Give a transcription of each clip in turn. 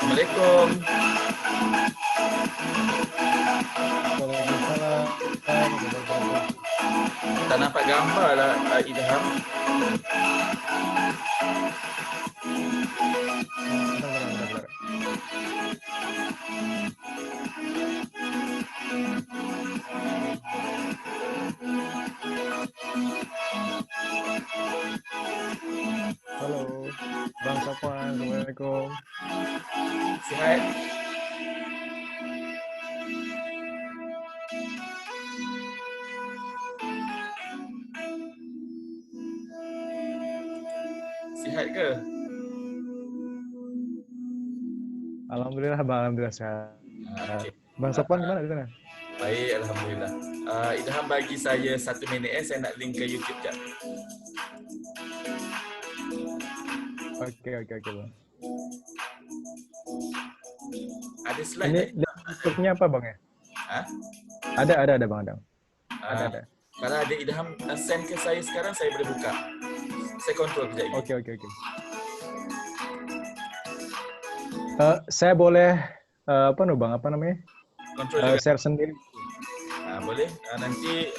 Assalamualaikum. Waalaikumsalam warahmatullahi wabarakatuh. Tak nampak gambar lah Idham. Bentar. Halo, Bang Safwan, Assalamualaikum. Sihat? Sihat ke? Alhamdulillah, Bang. Alhamdulillah sehat. Okay. Bang Safwan gimana di sana? Baik, Alhamdulillah. Idham bagi saya 1 minit saya nak link ke YouTube jap. Oke, Bang. Ada slide Ini tak? YouTube-nya apa, Bang ya? Ha? Ada, Bang. Ada. Kalau ada Idham send ke saya sekarang, saya boleh buka. Saya kontrol kejap lagi. Oke. Saya boleh Bang? Apa namanya? Kontrol juga. Share sendiri. Boleh. Nanti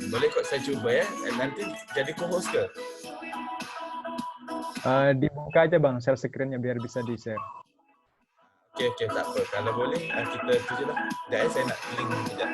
boleh kok saya cuba ya. Nanti jadi co-host ke? Dibuka aja, Bang, share screen-nya biar bisa di-share. Okey, tak apa. Kalau boleh, kita tu je lah. Sekejap saya nak link sekejap.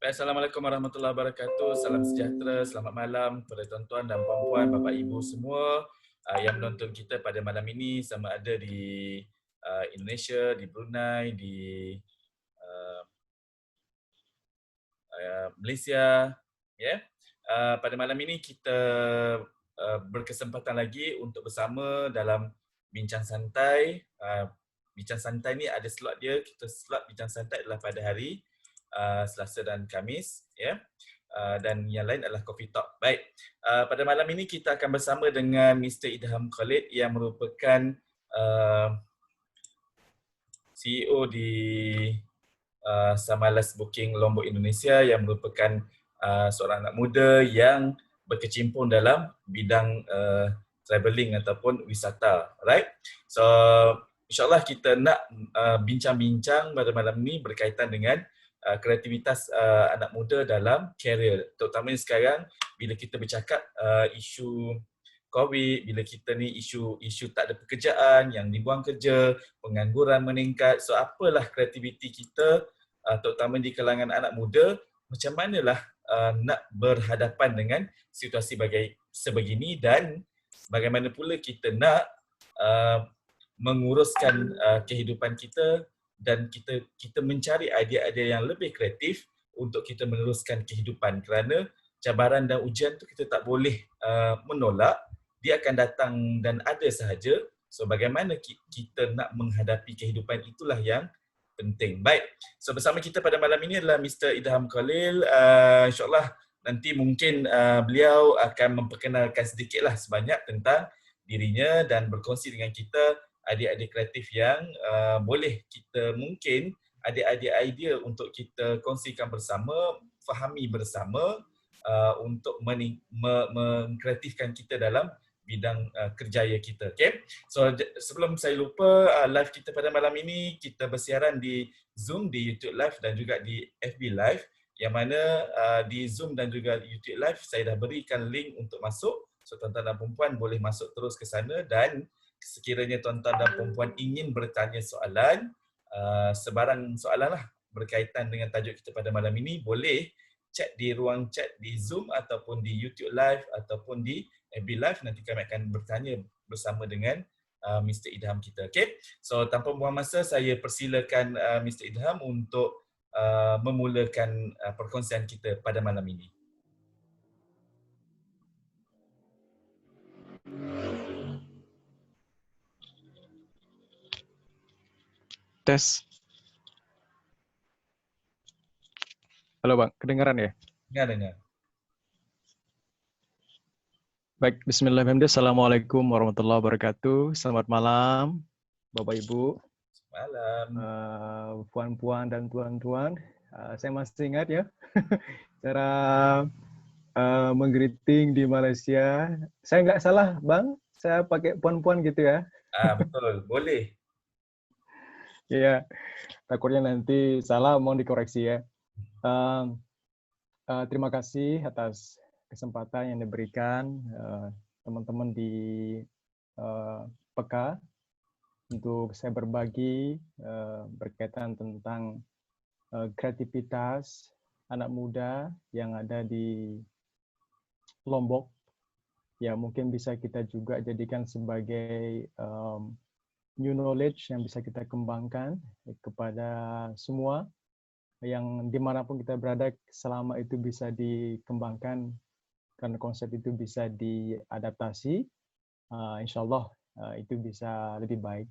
Assalamualaikum warahmatullahi wabarakatuh. Salam sejahtera, selamat malam kepada tuan-tuan dan puan-puan, bapa ibu semua yang menonton kita pada malam ini, sama ada di Indonesia, di Brunei, di Malaysia. Pada malam ini kita berkesempatan lagi untuk bersama dalam bincang santai. Bincang santai ni ada slot dia. Slot bincang santai adalah pada hari Selasa dan Khamis, dan yang lain adalah Coffee Talk. Baik, pada malam ini kita akan bersama dengan Mr. Idham Khalid yang merupakan CEO di Samalas Booking Lombok Indonesia, yang merupakan seorang anak muda yang berkecimpung dalam bidang travelling ataupun wisata. Right? So, insyaAllah kita nak bincang-bincang pada malam ini berkaitan dengan kreativitas anak muda dalam career, terutamanya sekarang bila kita bercakap isu COVID, bila kita ni isu tak ada pekerjaan, yang dibuang kerja, pengangguran meningkat. So apalah kreativiti kita terutama di kalangan anak muda, macam manalah nak berhadapan dengan situasi sebegini, dan bagaimana pula kita nak menguruskan kehidupan kita, dan kita mencari idea-idea yang lebih kreatif untuk kita meneruskan kehidupan, kerana cabaran dan ujian tu kita tak boleh menolak, dia akan datang dan ada sahaja. So bagaimana kita nak menghadapi kehidupan, itulah yang penting. Baik, so bersama kita pada malam ini adalah Mr. Idham Khalil. InsyaAllah nanti mungkin beliau akan memperkenalkan sedikitlah sebanyak tentang dirinya dan berkongsi dengan kita idea-idea kreatif yang boleh kita mungkin ada idea untuk kita kongsikan bersama, fahami bersama untuk mengkreatifkan kita dalam bidang kerjaya kita. Okay? So sebelum saya lupa, live kita pada malam ini kita bersiaran di Zoom, di YouTube Live dan juga di FB Live, yang mana di Zoom dan juga YouTube Live saya dah berikan link untuk masuk. So tuan-tuan dan perempuan boleh masuk terus ke sana, dan sekiranya tuan-tuan dan puan-puan ingin bertanya soalan, sebarang soalan lah berkaitan dengan tajuk kita pada malam ini, boleh chat di ruang chat di Zoom ataupun di YouTube Live ataupun di FB Live. Nanti kami akan bertanya bersama dengan Mr. Idham kita. Okay? So tanpa buang masa, saya persilakan Mr. Idham untuk memulakan perkongsian kita pada malam ini. Tes. Halo Bang, kedengaran ya? Dengar. Baik, bismillahirrahmanirrahim. Assalamualaikum warahmatullahi wabarakatuh. Selamat malam, Bapak Ibu, Malam. puan-puan dan tuan-tuan. Saya masih ingat ya, cara menggreeting di Malaysia. Saya nggak salah, Bang. Saya pakai puan-puan gitu ya. Betul, boleh. Iya, takutnya nanti salah, mohon dikoreksi ya. Terima kasih atas kesempatan yang diberikan teman-teman di PK untuk saya berbagi berkaitan tentang kreativitas anak muda yang ada di Lombok. Ya, mungkin bisa kita juga jadikan sebagai new knowledge yang bisa kita kembangkan kepada semua yang dimanapun kita berada, selama itu bisa dikembangkan karena konsep itu bisa diadaptasi, insya Allah itu bisa lebih baik.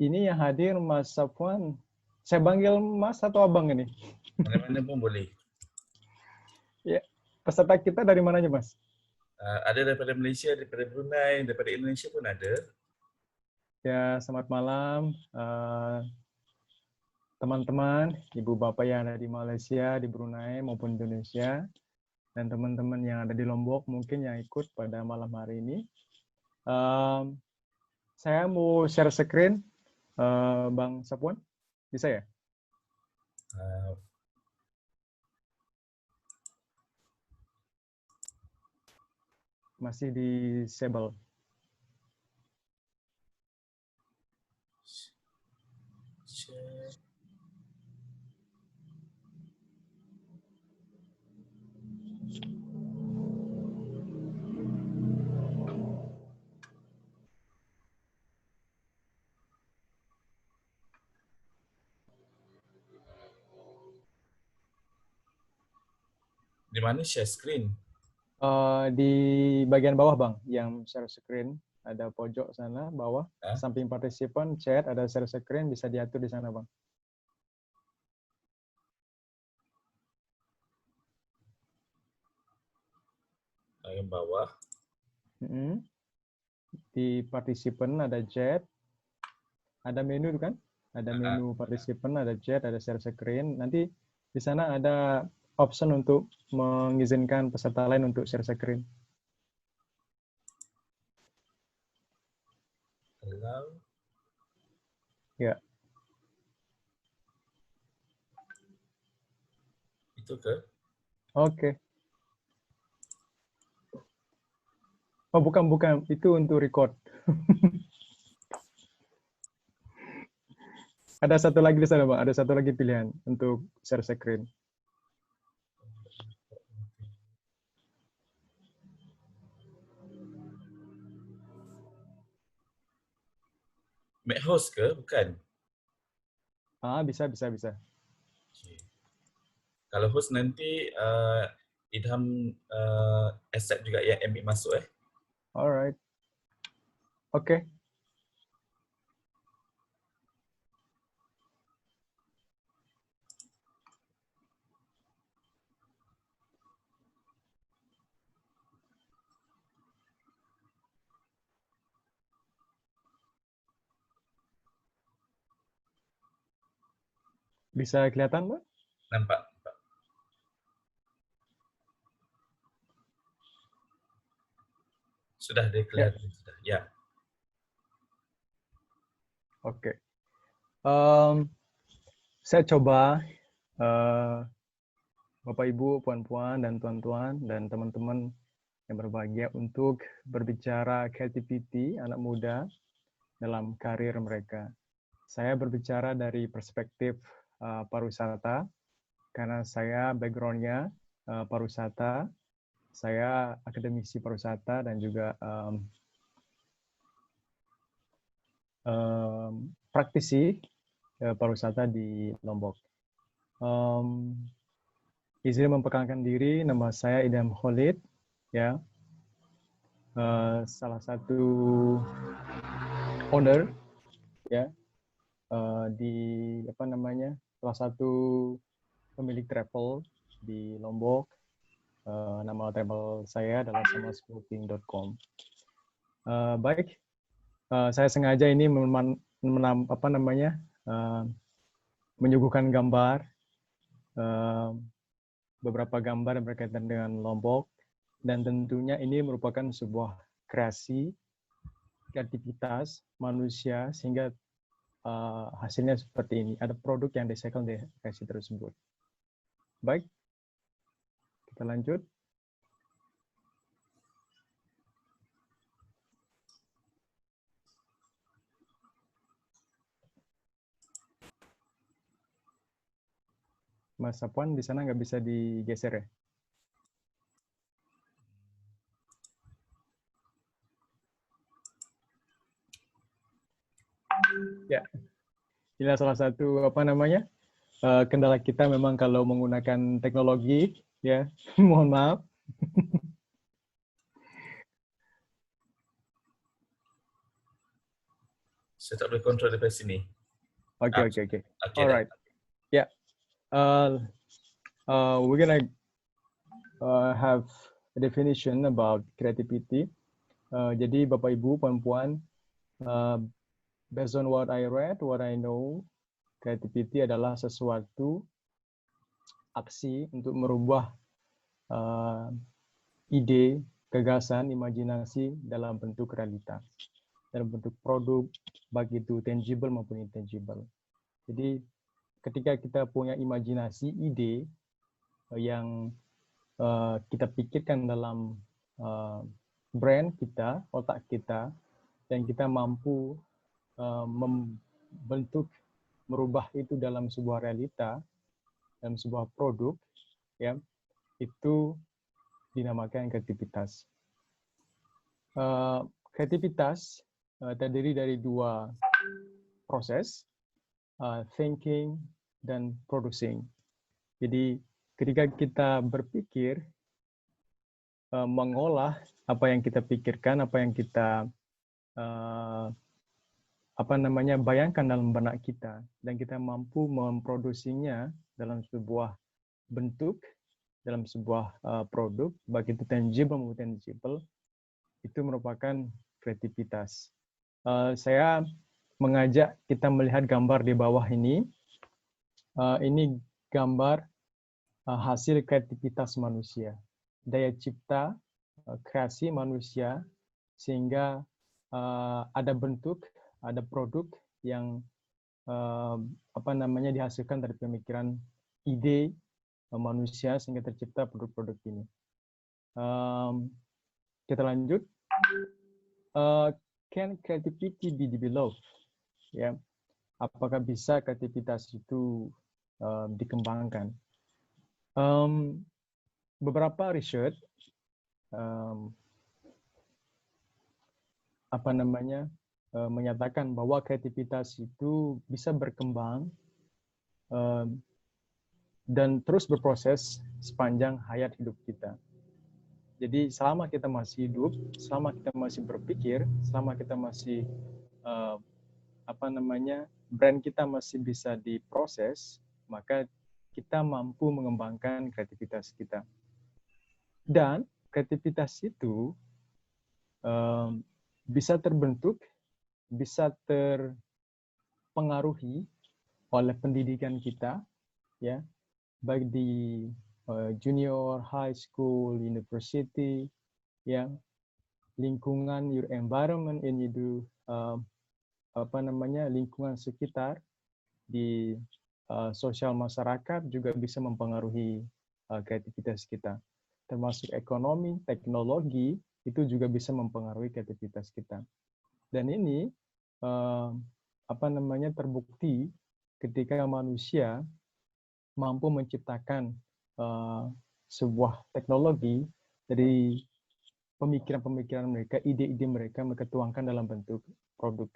Ini yang hadir Mas Safwan, saya panggil Mas atau Abang ini? Mana-mana pun boleh. Ya, peserta kita dari mananya Mas? Ada daripada Malaysia, daripada Brunei, daripada Indonesia pun ada. Ya, selamat malam teman-teman, ibu bapak yang ada di Malaysia, di Brunei maupun Indonesia, dan teman-teman yang ada di Lombok mungkin yang ikut pada malam hari ini. Saya mau share screen, Bang Safwan, bisa ya? Masih disable. Di mana share screen? Di bagian bawah Bang, yang share screen, ada pojok sana, bawah, samping partisipan, chat, ada share screen, bisa diatur di sana Bang. Bagian bawah. Di partisipan ada chat, ada menu kan? Ada menu partisipan, ada chat, ada share screen. Nanti di sana ada option untuk mengizinkan peserta lain untuk share screen. Allow. Ya. Itu ke? Oke. Oh, bukan. Itu untuk record. Ada satu lagi di sana, Bang. Ada satu lagi pilihan untuk share screen. Make host ke? Bukan. Bisa. Okay. Kalau host nanti Idham accept juga yang ambil masuk Alright. Oke. Bisa kelihatan, Bang? Nampak. Sudah kelihatan. Ya. Sudah. Ya. Oke. Saya coba Bapak Ibu, puan-puan dan tuan-tuan dan teman-teman yang berbahagia untuk berbicara creativity anak muda dalam karir mereka. Saya berbicara dari perspektif pariwisata, karena saya background-nya pariwisata, saya akademisi pariwisata dan juga praktisi pariwisata di Lombok. Izin memperkenalkan diri, nama saya Idham Khalid, ya, salah satu owner, ya, di apa namanya, salah satu pemilik travel di Lombok. Nama travel saya adalah samasmoking.com. Baik, saya sengaja ini menyuguhkan gambar, beberapa gambar yang berkaitan dengan Lombok, dan tentunya ini merupakan sebuah kreativitas manusia sehingga hasilnya seperti ini. Ada produk yang dihasilkan dari kreasi tersebut. Baik, kita lanjut. Mas Sapuan, di sana nggak bisa digeser ya? Ya, inilah salah satu kendala kita memang kalau menggunakan teknologi, ya. Mohon maaf. Saya tak boleh kontrol dari sini. Oke. Okay, Alright. Ya. We're gonna have a definition about creativity. Jadi Bapak Ibu, Puan-puan, based on what I read, what I know, creativity adalah sesuatu aksi untuk merubah ide, gagasan, imajinasi dalam bentuk realitas, dalam bentuk produk, baik itu tangible maupun intangible. Jadi ketika kita punya imajinasi, ide yang kita pikirkan dalam brand kita, otak kita, dan kita mampu membentuk, merubah itu dalam sebuah realita, dalam sebuah produk, ya, itu dinamakan kreativitas. Kreativitas terdiri dari dua proses, thinking dan producing. Jadi ketika kita berpikir, mengolah apa yang kita pikirkan, apa yang kita bayangkan dalam benak kita, dan kita mampu memproduksinya dalam sebuah bentuk, dalam sebuah produk, baik itu tangible maupun intangible, itu merupakan kreativitas. Saya mengajak kita melihat gambar di bawah ini. Ini gambar hasil kreativitas manusia, daya cipta, kreasi manusia, sehingga ada bentuk, ada produk yang dihasilkan dari pemikiran ide manusia sehingga tercipta produk-produk ini. Kita lanjut. Can creativity be developed? Ya, apakah bisa kreativitas itu dikembangkan? Beberapa riset menyatakan bahwa kreativitas itu bisa berkembang dan terus berproses sepanjang hayat hidup kita. Jadi selama kita masih hidup, selama kita masih berpikir, selama kita masih brand kita masih bisa diproses, maka kita mampu mengembangkan kreativitas kita. Dan kreativitas itu bisa terbentuk, bisa terpengaruhi oleh pendidikan kita, ya, baik di junior, high school, university, ya, lingkungan, your environment, and you do lingkungan sekitar di sosial masyarakat juga bisa mempengaruhi kreativitas kita. termasuk ekonomi, teknologi, itu juga bisa mempengaruhi kreativitas kita. Dan ini terbukti ketika manusia mampu menciptakan sebuah teknologi dari pemikiran-pemikiran mereka, ide-ide mereka tuangkan dalam bentuk produk.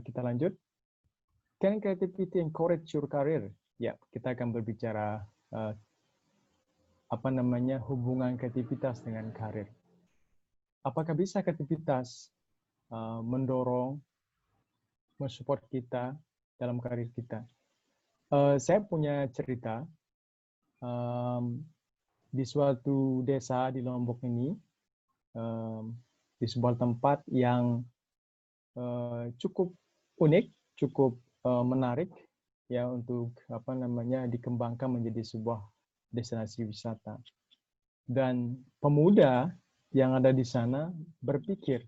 Kita lanjut. Can creativity encourage your career? Ya, kita akan berbicara hubungan kreativitas dengan karir. Apakah bisa kreativitas mendorong, mensupport kita dalam karir kita? Saya punya cerita di suatu desa di Lombok ini, di sebuah tempat yang cukup unik, cukup menarik ya untuk dikembangkan menjadi sebuah destinasi wisata. Dan pemuda yang ada di sana berpikir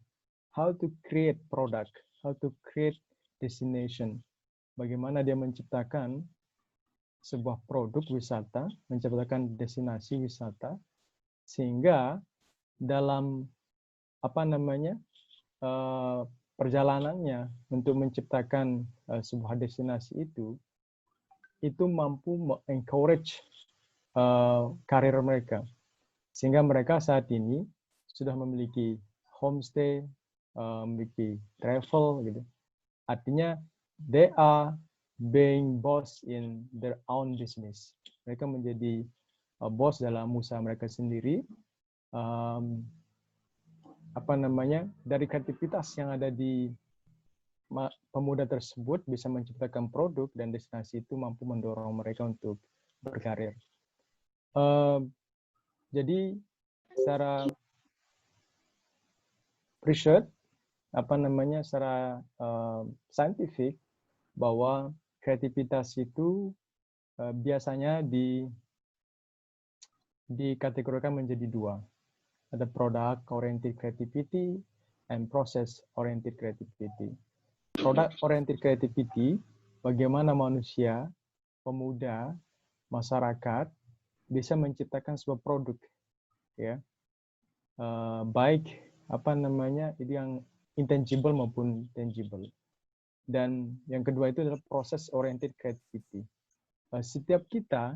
how to create product, how to create destination. Bagaimana dia menciptakan sebuah produk wisata, menciptakan destinasi wisata, sehingga dalam perjalanannya untuk menciptakan sebuah destinasi itu mampu encourage karir mereka, sehingga mereka saat ini sudah memiliki homestay, memiliki travel gitu. Artinya they are being boss in their own business. Mereka menjadi bos dalam usaha mereka sendiri. Dari kreativitas yang ada di pemuda tersebut bisa menciptakan produk, dan destinasi itu mampu mendorong mereka untuk berkarir. Jadi secara research, secara saintifik, bahwa kreativitas itu biasanya dikategorikan menjadi dua. Ada product oriented creativity and process oriented creativity. Product oriented creativity, bagaimana manusia, pemuda, masyarakat bisa menciptakan sebuah produk, ya, baik itu yang intangible maupun tangible. Dan yang kedua itu adalah process oriented creativity. Setiap kita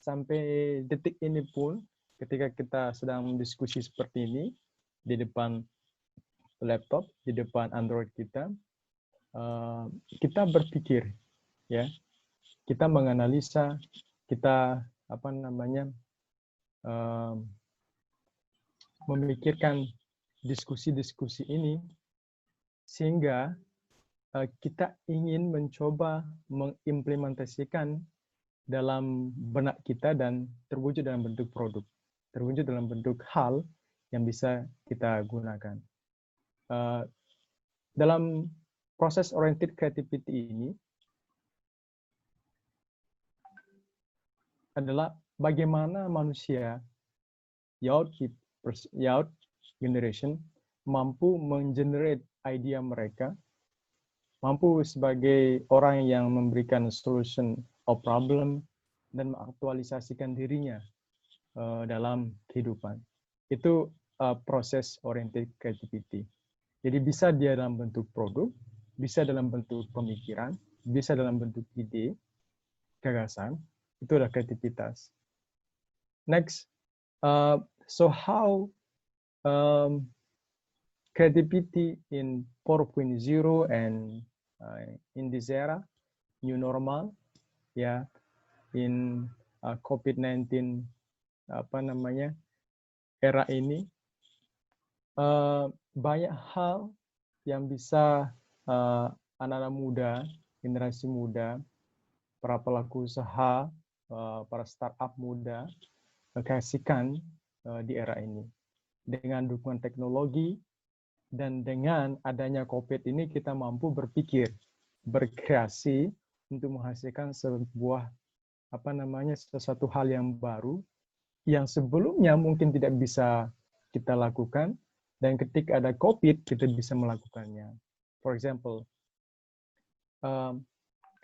sampai detik ini pun, ketika kita sedang diskusi seperti ini di depan laptop, di depan Android kita, kita berpikir, ya, kita menganalisa, kita memikirkan diskusi-diskusi ini, sehingga kita ingin mencoba mengimplementasikan dalam benak kita dan terwujud dalam bentuk produk, terwujud dalam bentuk hal yang bisa kita gunakan. Dalam proses oriented creativity ini adalah bagaimana manusia, youth generation, mampu menggenerate idea mereka, mampu sebagai orang yang memberikan solution of problem dan mengaktualisasikan dirinya dalam kehidupan. Itu proses oriented creativity. Jadi bisa dia dalam bentuk produk, bisa dalam bentuk pemikiran, bisa dalam bentuk ide, gagasan. Itu adalah kreativitas. Next, so how creativity in 4.0 and in this era, new normal, ya, in COVID-19 era ini, banyak hal yang bisa anak-anak muda, generasi muda, para pelaku usaha, para startup muda kreasikan di era ini. Dengan dukungan teknologi dan dengan adanya COVID ini, kita mampu berpikir, berkreasi untuk menghasilkan sebuah sesuatu hal yang baru yang sebelumnya mungkin tidak bisa kita lakukan, dan ketika ada COVID kita bisa melakukannya. For example,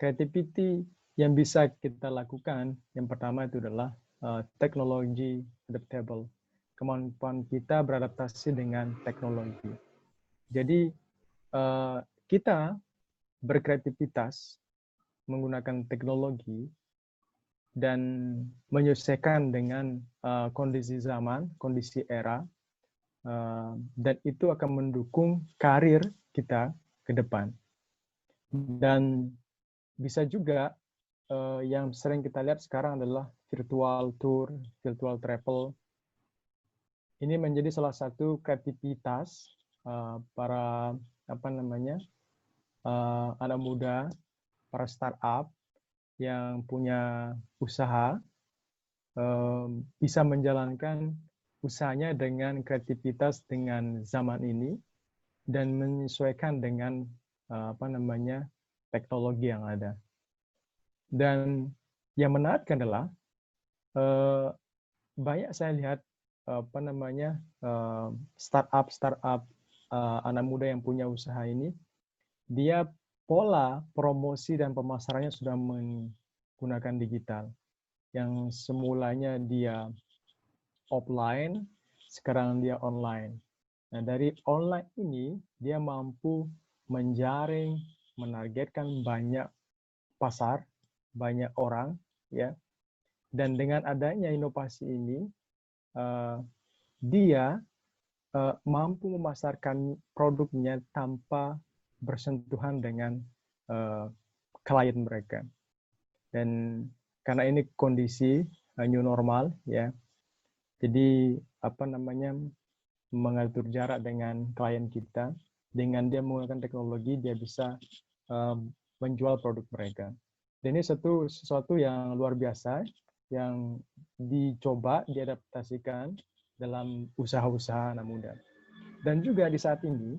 creativity yang bisa kita lakukan yang pertama itu adalah teknologi adaptable. Kemampuan kita beradaptasi dengan teknologi. Jadi kita berkreativitas menggunakan teknologi dan menyesuaikan dengan kondisi zaman, kondisi era, dan itu akan mendukung karir kita ke depan. Dan bisa juga yang sering kita lihat sekarang adalah virtual tour, virtual travel. Ini menjadi salah satu kreativitas para anak muda, para startup yang punya usaha bisa menjalankan usahanya dengan kreativitas dengan zaman ini dan menyesuaikan dengan teknologi yang ada. Dan yang menarik adalah banyak saya lihat startup anak muda yang punya usaha ini, dia pola promosi dan pemasarannya sudah menggunakan digital. Yang semulanya dia offline, sekarang dia online. Nah, dari online ini dia mampu menjaring, menargetkan banyak pasar, banyak orang, ya. Dan dengan adanya inovasi ini, dia mampu memasarkan produknya tanpa bersentuhan dengan klien mereka. Dan karena ini kondisi new normal, ya, jadi mengatur jarak dengan klien kita, dengan dia menggunakan teknologi dia bisa menjual produk mereka. Dan ini sesuatu yang luar biasa yang dicoba diadaptasikan dalam usaha-usaha anak muda. Dan juga di saat ini,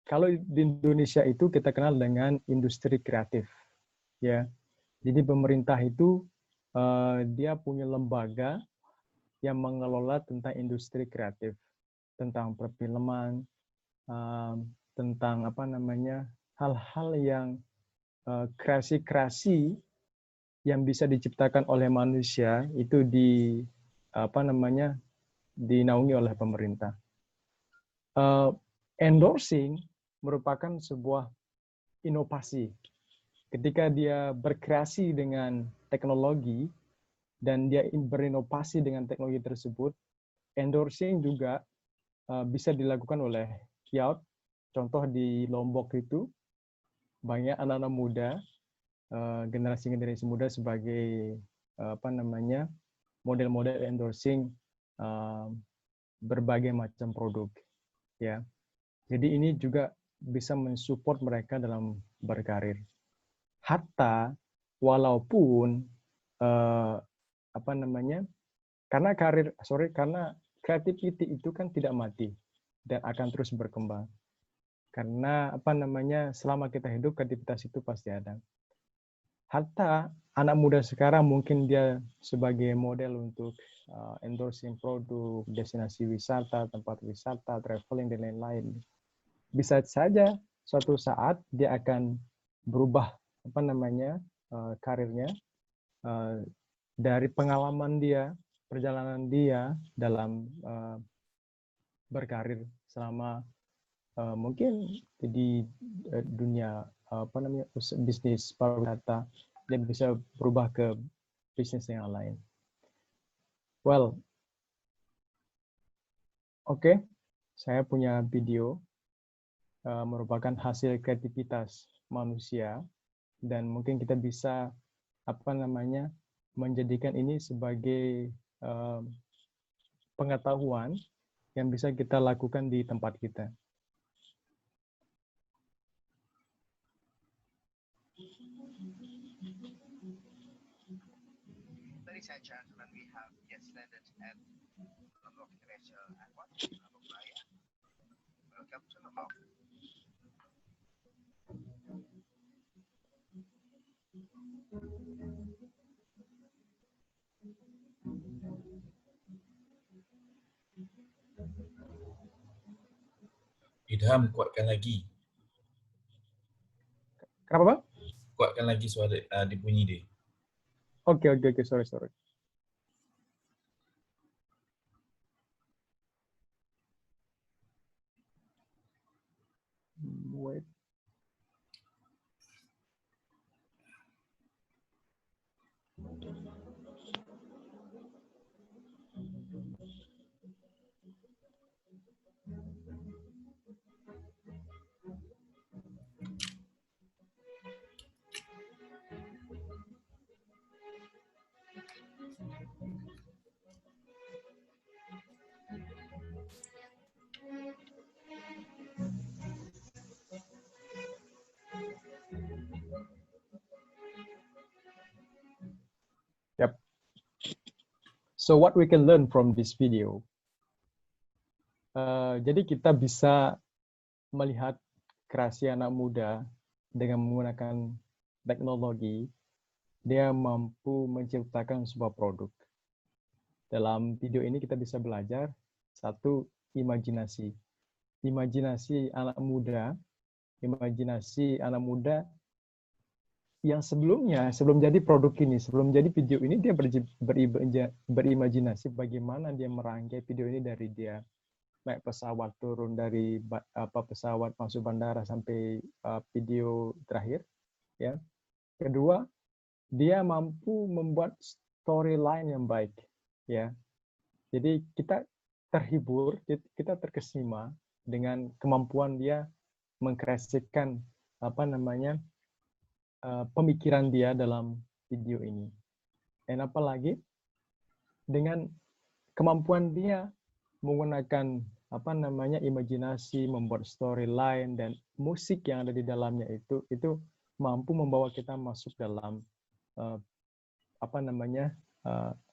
kalau di Indonesia itu kita kenal dengan industri kreatif, ya. Jadi pemerintah itu dia punya lembaga yang mengelola tentang industri kreatif, tentang perfilman, tentang hal-hal yang kreasi-kreasi yang bisa diciptakan oleh manusia itu dinaungi oleh pemerintah. Endorsing merupakan sebuah inovasi. Ketika dia berkreasi dengan teknologi dan dia berinovasi dengan teknologi tersebut, endorsing juga bisa dilakukan oleh kiaut. Contoh di Lombok itu banyak anak-anak muda, generasi muda sebagai model-model endorsing berbagai macam produk, ya. Jadi ini juga bisa mensupport mereka dalam berkarir. Hatta walaupun karena creativity itu kan tidak mati dan akan terus berkembang. Karena selama kita hidup kreativitas itu pasti ada. Hatta anak muda sekarang mungkin dia sebagai model untuk endorsing produk, destinasi wisata, tempat wisata, traveling dan lain-lain. Bisa saja suatu saat dia akan berubah karirnya dari pengalaman dia, perjalanan dia dalam berkarir selama mungkin di dunia bisnis pariwisata, dia bisa berubah ke bisnis yang lain. Well, oke. Saya punya video merupakan hasil kreativitas manusia dan mungkin kita bisa menjadikan ini sebagai pengetahuan yang bisa kita lakukan di tempat kita. Ladies and gentlemen, we have just landed at Lombok International Airport, Lombok Raya. Welcome to Lombok. Idham, kuatkan lagi. Kenapa, Bang? Kuatkan lagi suara di bunyi dia. Oke, sorry. Wait. Yep. So what we can learn from this video? Jadi kita bisa melihat kreasi anak muda dengan menggunakan teknologi, dia mampu menciptakan sebuah produk. Dalam video ini kita bisa belajar satu, imajinasi. Imajinasi anak muda yang sebelumnya, sebelum jadi produk ini, sebelum jadi video ini, dia berimajinasi bagaimana dia merangkai video ini dari dia naik pesawat, turun dari pesawat masuk bandara sampai video terakhir. Ya. Kedua, dia mampu membuat storyline yang baik. Ya. Jadi kita terhibur, kita terkesima dengan kemampuan dia mengkreasikan pemikiran dia dalam video ini. Dan apalagi dengan kemampuan dia menggunakan imajinasi, membuat storyline dan musik yang ada di dalamnya itu mampu membawa kita masuk dalam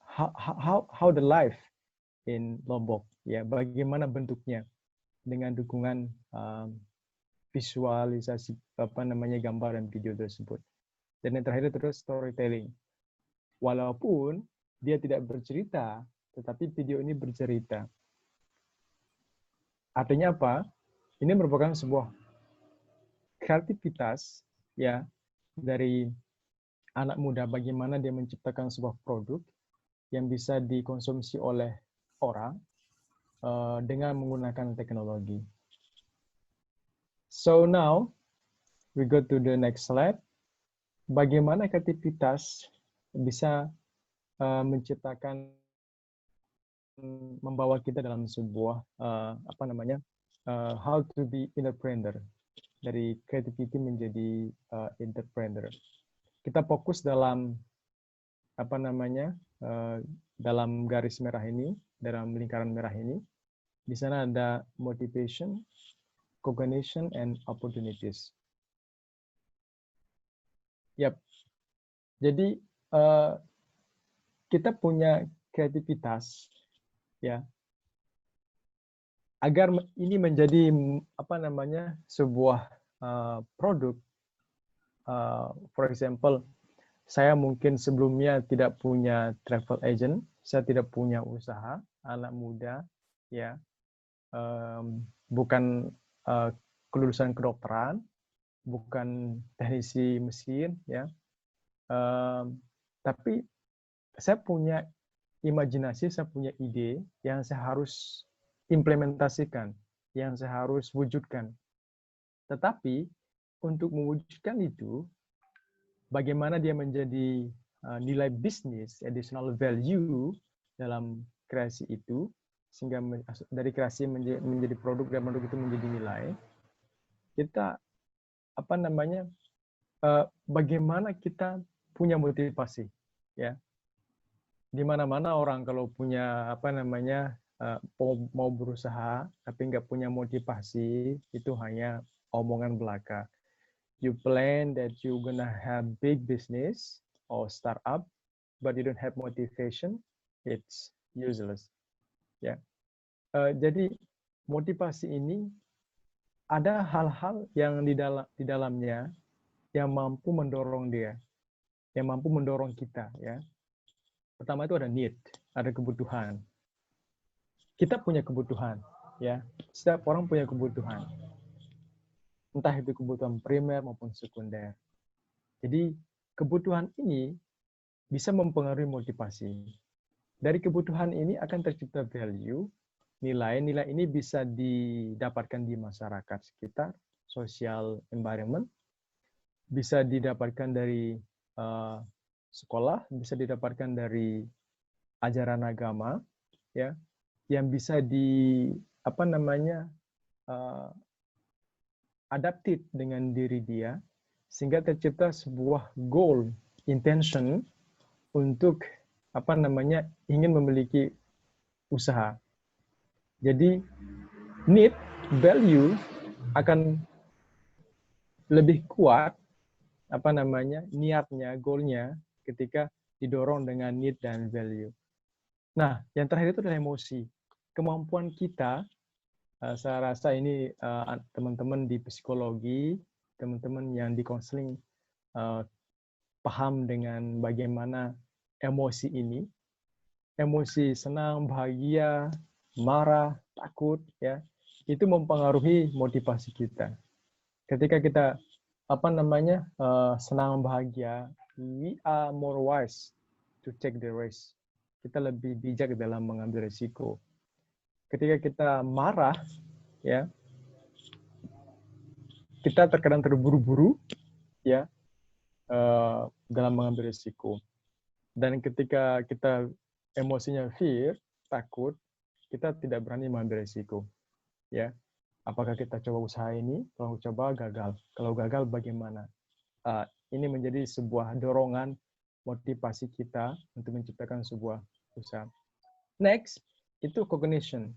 how the life in Lombok, ya, bagaimana bentuknya dengan dukungan visualisasi gambar dan video tersebut. Dan yang terakhir terus storytelling. Walaupun dia tidak bercerita, tetapi video ini bercerita. Artinya apa? Ini merupakan sebuah kreativitas, ya, dari anak muda, bagaimana dia menciptakan sebuah produk yang bisa dikonsumsi oleh orang dengan menggunakan teknologi. So now we go to the next slide. Bagaimana kreativitas bisa menciptakan, membawa kita dalam sebuah how to be entrepreneur, dari creativity menjadi entrepreneur. Kita fokus dalam dalam garis merah ini, dalam lingkaran merah ini. Di sana ada motivation, cognition, and opportunities. Yap. Jadi kita punya kreativitas, ya, agar ini menjadi sebuah produk. For example, saya mungkin sebelumnya tidak punya travel agent, saya tidak punya usaha, anak muda, ya, bukan kelulusan kedokteran, bukan teknisi mesin, ya, tapi saya punya imajinasi, saya punya ide yang saya harus implementasikan, yang saya harus wujudkan. Tetapi untuk mewujudkan itu, bagaimana dia menjadi nilai bisnis, additional value dalam kreasi itu, sehingga dari kreasi menjadi produk dan produk itu menjadi nilai. Kita bagaimana kita punya motivasi, ya. Di mana-mana orang kalau punya mau berusaha tapi nggak punya motivasi, itu hanya omongan belaka. You plan that you gonna have big business or startup, but you don't have motivation, it's useless. Ya. Jadi motivasi ini ada hal-hal yang di dalamnya yang mampu mendorong dia, yang mampu mendorong kita, ya. Pertama itu ada need, ada kebutuhan. Kita punya kebutuhan, ya. Setiap orang punya kebutuhan. Entah itu kebutuhan primer maupun sekunder. Jadi kebutuhan ini bisa mempengaruhi motivasi. Dari kebutuhan ini akan tercipta value, nilai-nilai ini bisa didapatkan di masyarakat sekitar, social environment, bisa didapatkan dari sekolah, bisa didapatkan dari ajaran agama, ya, yang bisa adaptif dengan diri dia, sehingga tercipta sebuah goal, intention untuk ingin memiliki usaha. Jadi need, value akan lebih kuat niatnya, goalnya ketika didorong dengan need dan value. Nah, yang terakhir itu adalah emosi. Kemampuan kita, saya rasa ini teman-teman di psikologi, teman-teman yang di konseling paham dengan bagaimana emosi ini. Emosi senang, bahagia, marah, takut, ya, itu mempengaruhi motivasi kita. Ketika kita senang, bahagia, we are more wise to take the risk. Kita lebih bijak dalam mengambil risiko. Ketika kita marah, ya, kita terkadang terburu-buru, ya, dalam mengambil risiko. Dan ketika kita emosinya fear, takut, kita tidak berani mengambil risiko. Ya, apakah kita coba usaha ini? Kalau coba gagal. Kalau gagal bagaimana? Ini menjadi sebuah dorongan motivasi kita untuk menciptakan sebuah usaha. Next, itu cognition.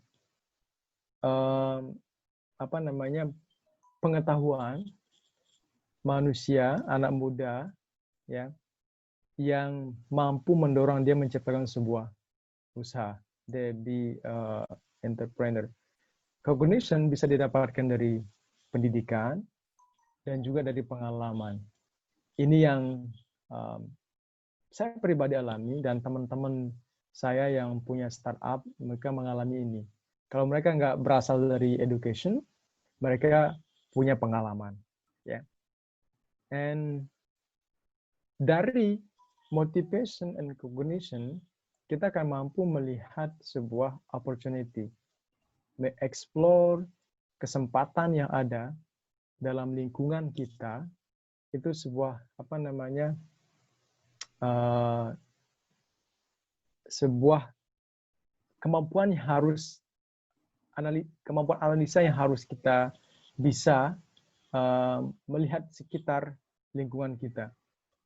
Pengetahuan manusia, anak muda, ya, yang mampu mendorong dia menciptakan sebuah usaha. Dia be entrepreneur. Cognition bisa didapatkan dari pendidikan dan juga dari pengalaman. Ini yang saya pribadi alami dan teman-teman saya yang punya startup, mereka mengalami ini. Kalau mereka nggak berasal dari education, mereka punya pengalaman. Ya. And dari motivation and cognition, kita akan mampu melihat sebuah opportunity, mengeksplor kesempatan yang ada dalam lingkungan kita, itu sebuah sebuah kemampuan yang harus kemampuan analisa yang harus kita bisa melihat sekitar lingkungan kita.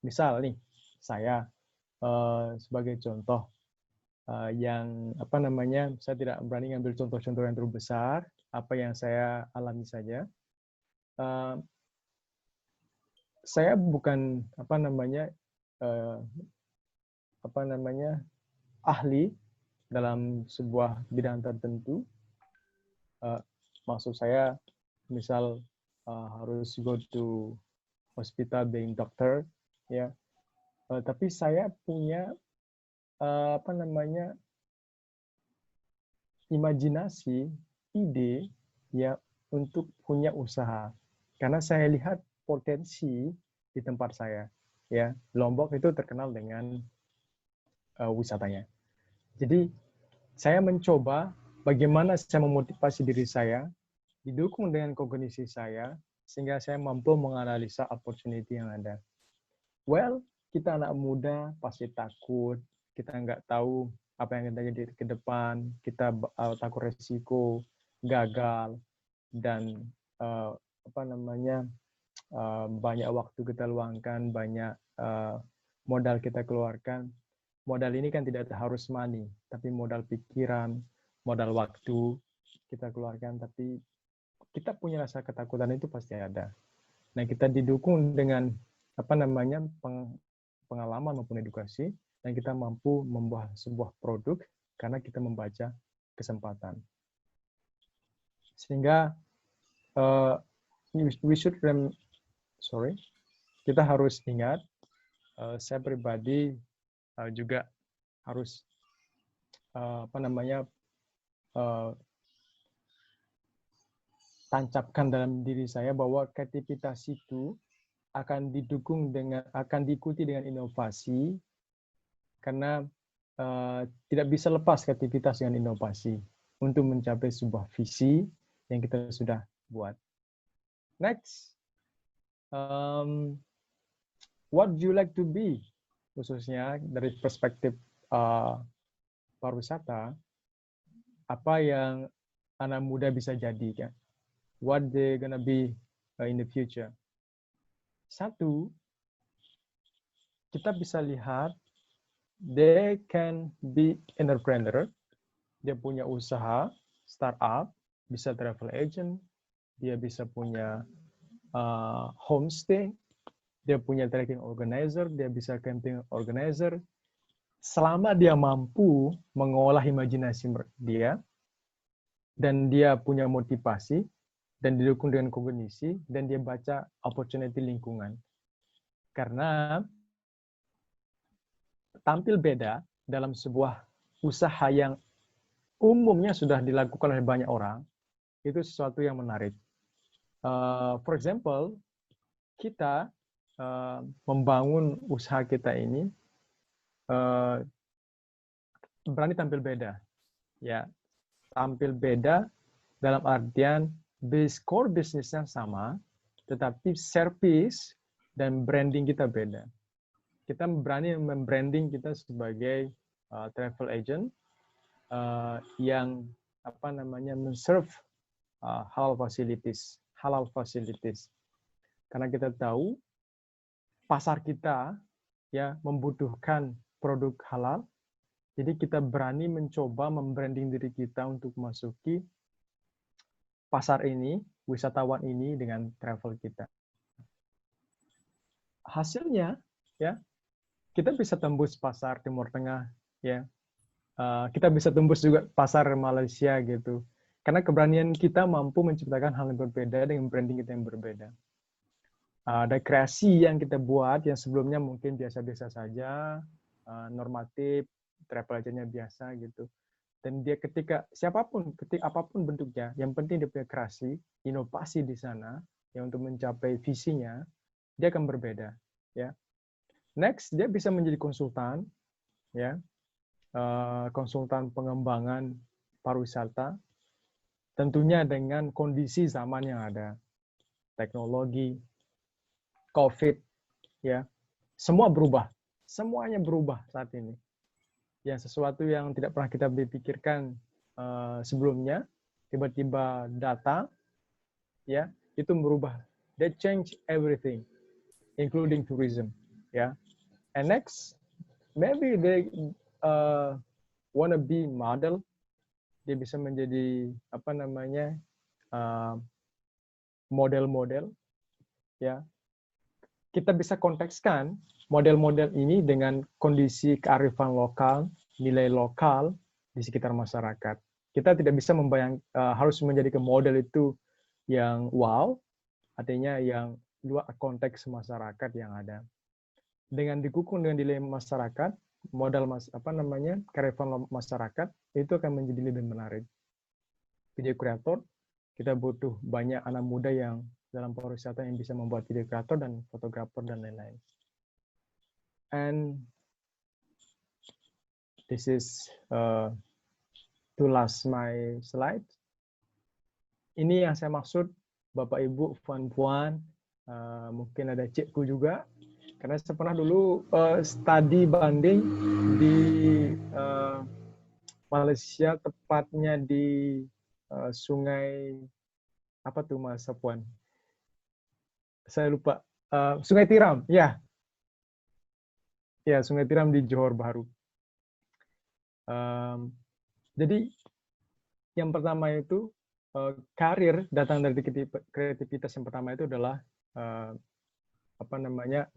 Misal nih, saya sebagai contoh yang saya tidak berani ngambil contoh-contoh yang terlalu besar, apa yang saya alami saja. Saya bukan ahli dalam sebuah bidang tertentu. Maksud saya, misal harus go to hospital being doctor, ya. Tapi saya punya imajinasi, ide, ya, untuk punya usaha. Karena saya lihat potensi di tempat saya, ya. Lombok itu terkenal dengan wisatanya. Jadi saya mencoba bagaimana saya memotivasi diri saya, didukung dengan kognisi saya, sehingga saya mampu menganalisa opportunity yang ada. Well, kita anak muda pasti takut, kita nggak tahu apa yang terjadi ke depan, kita takut resiko, gagal, dan banyak waktu kita luangkan, banyak modal kita keluarkan. Modal ini kan tidak harus money, tapi modal pikiran, modal waktu kita keluarkan, tapi kita punya rasa ketakutan itu pasti ada. Nah, kita didukung dengan pengalaman maupun edukasi, dan kita mampu membuat sebuah produk karena kita membaca kesempatan. Sehingga kita harus ingat, saya pribadi juga harus tancapkan dalam diri saya bahwa kreativitas itu akan diikuti dengan inovasi, karena tidak bisa lepas kreativitas dengan inovasi untuk mencapai sebuah visi yang kita sudah buat. Next, what do you like to be? Khususnya dari perspektif pariwisata, apa yang anak muda bisa jadi kan? What they gonna be in the future? Satu, kita bisa lihat they can be entrepreneur, dia punya usaha, startup, bisa travel agent, dia bisa punya homestay, dia punya trekking organizer, dia bisa camping organizer. Selama dia mampu mengolah imajinasi dia, dan dia punya motivasi, dan didukung dengan kognisi, dan dia baca opportunity lingkungan. Karena tampil beda dalam sebuah usaha yang umumnya sudah dilakukan oleh banyak orang, itu sesuatu yang menarik. For example, kita membangun usaha kita ini berani tampil beda, ya, tampil beda dalam artian core bisnisnya sama, tetapi service dan branding kita beda. Kita berani membranding kita sebagai travel agent yang men-serve halal facilities. Karena kita tahu pasar kita ya membutuhkan produk halal, jadi kita berani mencoba membranding diri kita untuk memasuki pasar ini, wisatawan ini dengan travel kita. Hasilnya ya kita bisa tembus pasar Timur Tengah, ya. Kita bisa tembus juga pasar Malaysia gitu. Karena keberanian kita mampu menciptakan hal yang berbeda dengan branding kita yang berbeda. Ada kreasi yang kita buat yang sebelumnya mungkin biasa-biasa saja, normatif, travel agentnya biasa gitu. Dan dia ketika apapun bentuknya, yang penting dia punya kreasi, inovasi di sana, yang untuk mencapai visinya, dia akan berbeda, ya. Next, dia bisa menjadi konsultan, ya, konsultan pengembangan pariwisata, tentunya dengan kondisi zaman yang ada, teknologi, COVID, ya, semua berubah, semuanya berubah saat ini. Ya, sesuatu yang tidak pernah kita pikirkan sebelumnya, tiba-tiba datang, ya, itu merubah. They change everything, including tourism, ya. And next, maybe they wanna be model. Dia bisa menjadi model-model, ya. Kita bisa kontekskan model-model ini dengan kondisi kearifan lokal, nilai lokal di sekitar masyarakat. Kita tidak bisa harus menjadikan model itu yang wow, artinya yang luar konteks masyarakat yang ada. Dengan didukung dengan nilai masyarakat, modal kearifan masyarakat, itu akan menjadi lebih menarik. Video kreator, kita butuh banyak anak muda yang dalam pariwisata yang bisa membuat video kreator dan fotografer dan lain-lain. And this is to last my slide. Ini yang saya maksud, Bapak Ibu, puan-puan, mungkin ada cikgu juga. Karena saya pernah dulu studi banding di Malaysia, tepatnya di sungai apa tuh Mas Puan? Saya lupa. Sungai Tiram, ya. Ya, Sungai Tiram di Johor Bahru. Jadi yang pertama itu karir datang dari kreativitas. Yang pertama itu adalah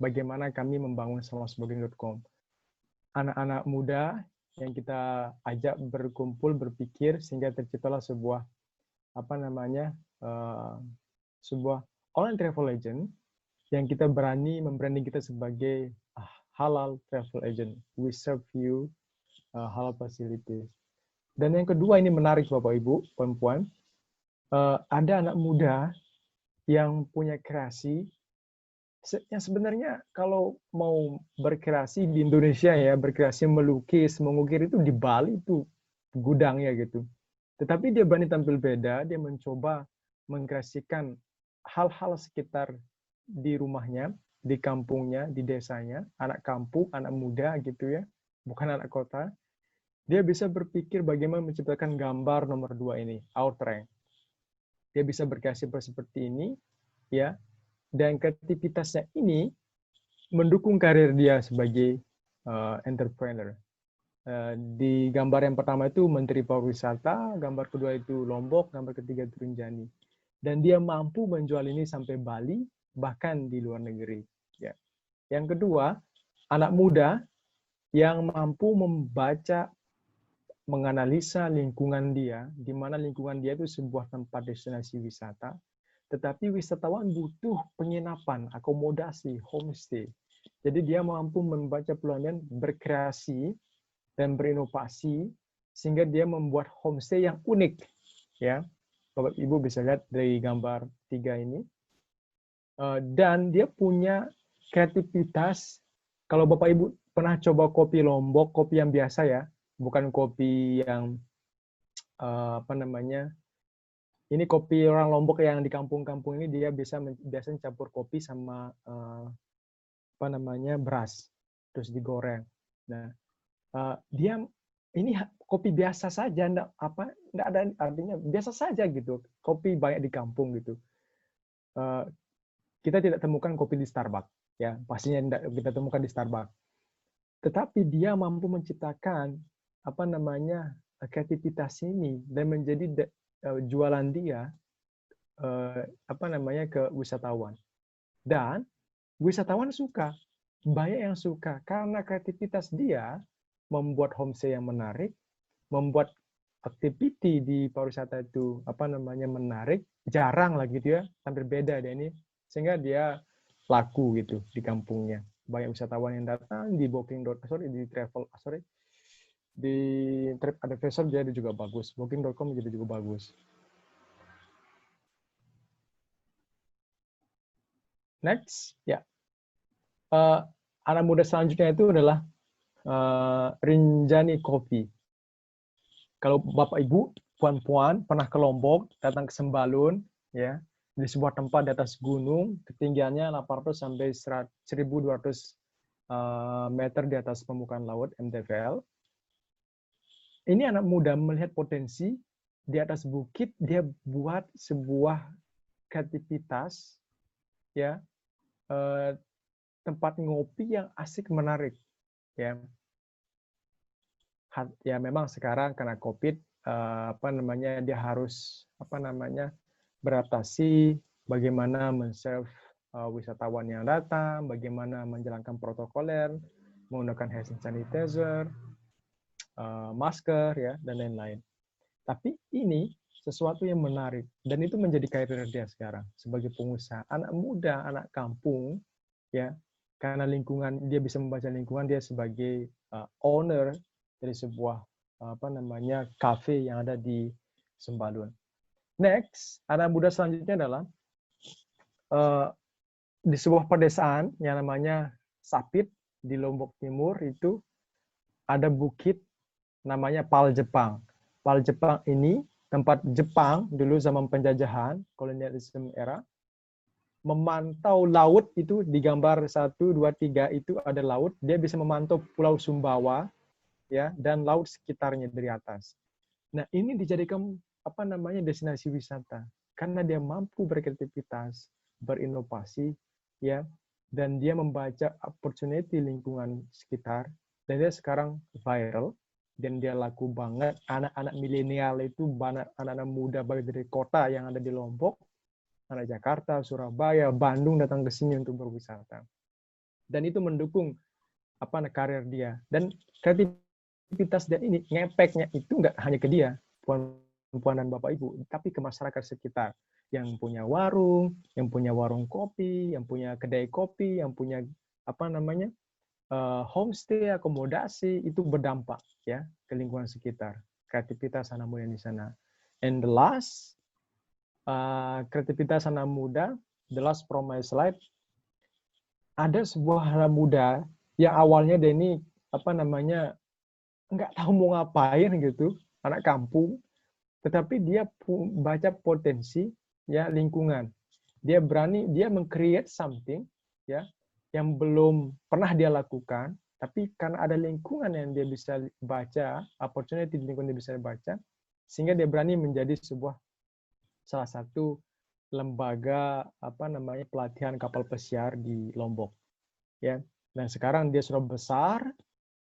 bagaimana kami membangun salasblogging.com. Anak-anak muda yang kita ajak berkumpul, berpikir sehingga terciptalah sebuah sebuah online travel agent yang kita berani membranding kita sebagai halal travel agent. We serve you halal facilities. Dan yang kedua, ini menarik Bapak Ibu, perempuan, ada anak muda yang punya kreasi, Yang sebenarnya kalau mau berkreasi di Indonesia ya, berkreasi melukis, mengukir itu di Bali itu gudangnya gitu. Tetapi dia berani tampil beda, dia mencoba mengkreasikan hal-hal sekitar di rumahnya, di kampungnya, di desanya, anak kampung, anak muda gitu ya, bukan anak kota. Dia bisa berpikir bagaimana menciptakan gambar nomor 2 ini, outrang. Dia bisa berkreasi seperti ini, ya, dan kreativitasnya ini mendukung karir dia sebagai entrepreneur. Di gambar yang pertama itu Menteri Pariwisata, gambar kedua itu Lombok, gambar ketiga itu Rinjani. Dan dia mampu menjual ini sampai Bali, bahkan di luar negeri. Ya. Yang kedua, anak muda yang mampu membaca, menganalisa lingkungan dia, di mana lingkungan dia itu sebuah tempat destinasi wisata, tetapi wisatawan butuh penginapan, akomodasi, homestay. Jadi dia mampu membaca peluang dan berkreasi dan berinovasi sehingga dia membuat homestay yang unik. Ya, Bapak Ibu bisa lihat dari gambar 3 ini. Dan dia punya kreativitas. Kalau Bapak Ibu pernah coba kopi Lombok, kopi yang biasa ya, bukan kopi yang apa namanya? Ini kopi orang Lombok yang di kampung-kampung ini dia biasanya campur kopi sama apa namanya beras, terus digoreng. Nah, dia ini kopi biasa saja, enggak ada artinya, biasa saja gitu. Kopi banyak di kampung gitu. Kita tidak temukan kopi di Starbucks, ya pastinya tidak kita temukan di Starbucks. Tetapi dia mampu menciptakan apa namanya kreativitas ini dan menjadi jualan dia apa namanya ke wisatawan. Dan wisatawan suka, banyak yang suka karena kreativitas dia membuat homestay yang menarik, membuat activity di pariwisata itu apa namanya menarik, jarang lah gitu ya, hampir beda deh ini, sehingga dia laku gitu di kampungnya. Banyak wisatawan yang datang di di TripAdvisor jadi juga bagus, Booking.com jadi juga bagus. Next, ya. Anak muda selanjutnya itu adalah Rinjani Coffee. Kalau Bapak Ibu, puan-puan pernah ke Lombok, datang ke Sembalun, ya, di sebuah tempat di atas gunung, ketinggiannya 800 sampai 1.200 meter di atas permukaan laut (MTVL). Ini anak muda melihat potensi di atas bukit, dia buat sebuah kreativitas, ya, tempat ngopi yang asik menarik, ya. Ya memang sekarang karena COVID apa namanya dia harus apa namanya beradaptasi bagaimana men-serve wisatawan yang datang, bagaimana menjalankan protokoler, menggunakan hand sanitizer, masker ya dan lain-lain. Tapi ini sesuatu yang menarik dan itu menjadi karir dia sekarang sebagai pengusaha, anak muda, anak kampung ya. Karena lingkungan dia bisa membaca lingkungan, dia sebagai owner dari sebuah apa namanya kafe yang ada di Sembalun. Next, anak muda selanjutnya adalah di sebuah pedesaan yang namanya Sapit di Lombok Timur itu ada bukit namanya Pal Jepang. Pal Jepang ini tempat Jepang dulu zaman penjajahan kolonialisme era memantau laut. Itu di gambar 1, 2, 3 itu ada laut, dia bisa memantau Pulau Sumbawa ya dan laut sekitarnya dari atas. Nah, ini dijadikan apa namanya destinasi wisata karena dia mampu berkreativitas, berinovasi ya, dan dia membaca opportunity lingkungan sekitar dan dia sekarang viral dan dia laku banget. Anak-anak milenial itu banyak, anak-anak muda baik dari kota yang ada di Lombok, anak Jakarta, Surabaya, Bandung datang ke sini untuk berwisata. Dan itu mendukung apa karir dia. Dan kreativitas dia ini ngepeknya itu nggak hanya ke dia, puan dan Bapak Ibu, tapi ke masyarakat sekitar yang punya warung kopi, yang punya kedai kopi, yang punya apa namanya homestay, akomodasi, itu berdampak ya ke lingkungan sekitar. Kreativitas anak muda di sana. And the last, kreativitas anak muda, the last from my slide, ada sebuah anak muda yang awalnya dia ini nggak tahu mau ngapain gitu, anak kampung, tetapi dia baca potensi ya lingkungan. Dia berani, dia meng-create something ya yang belum pernah dia lakukan, tapi karena ada lingkungan yang dia bisa baca, opportunity di lingkungan dia bisa baca, sehingga dia berani menjadi salah satu lembaga pelatihan kapal pesiar di Lombok ya. Dan sekarang dia sudah besar,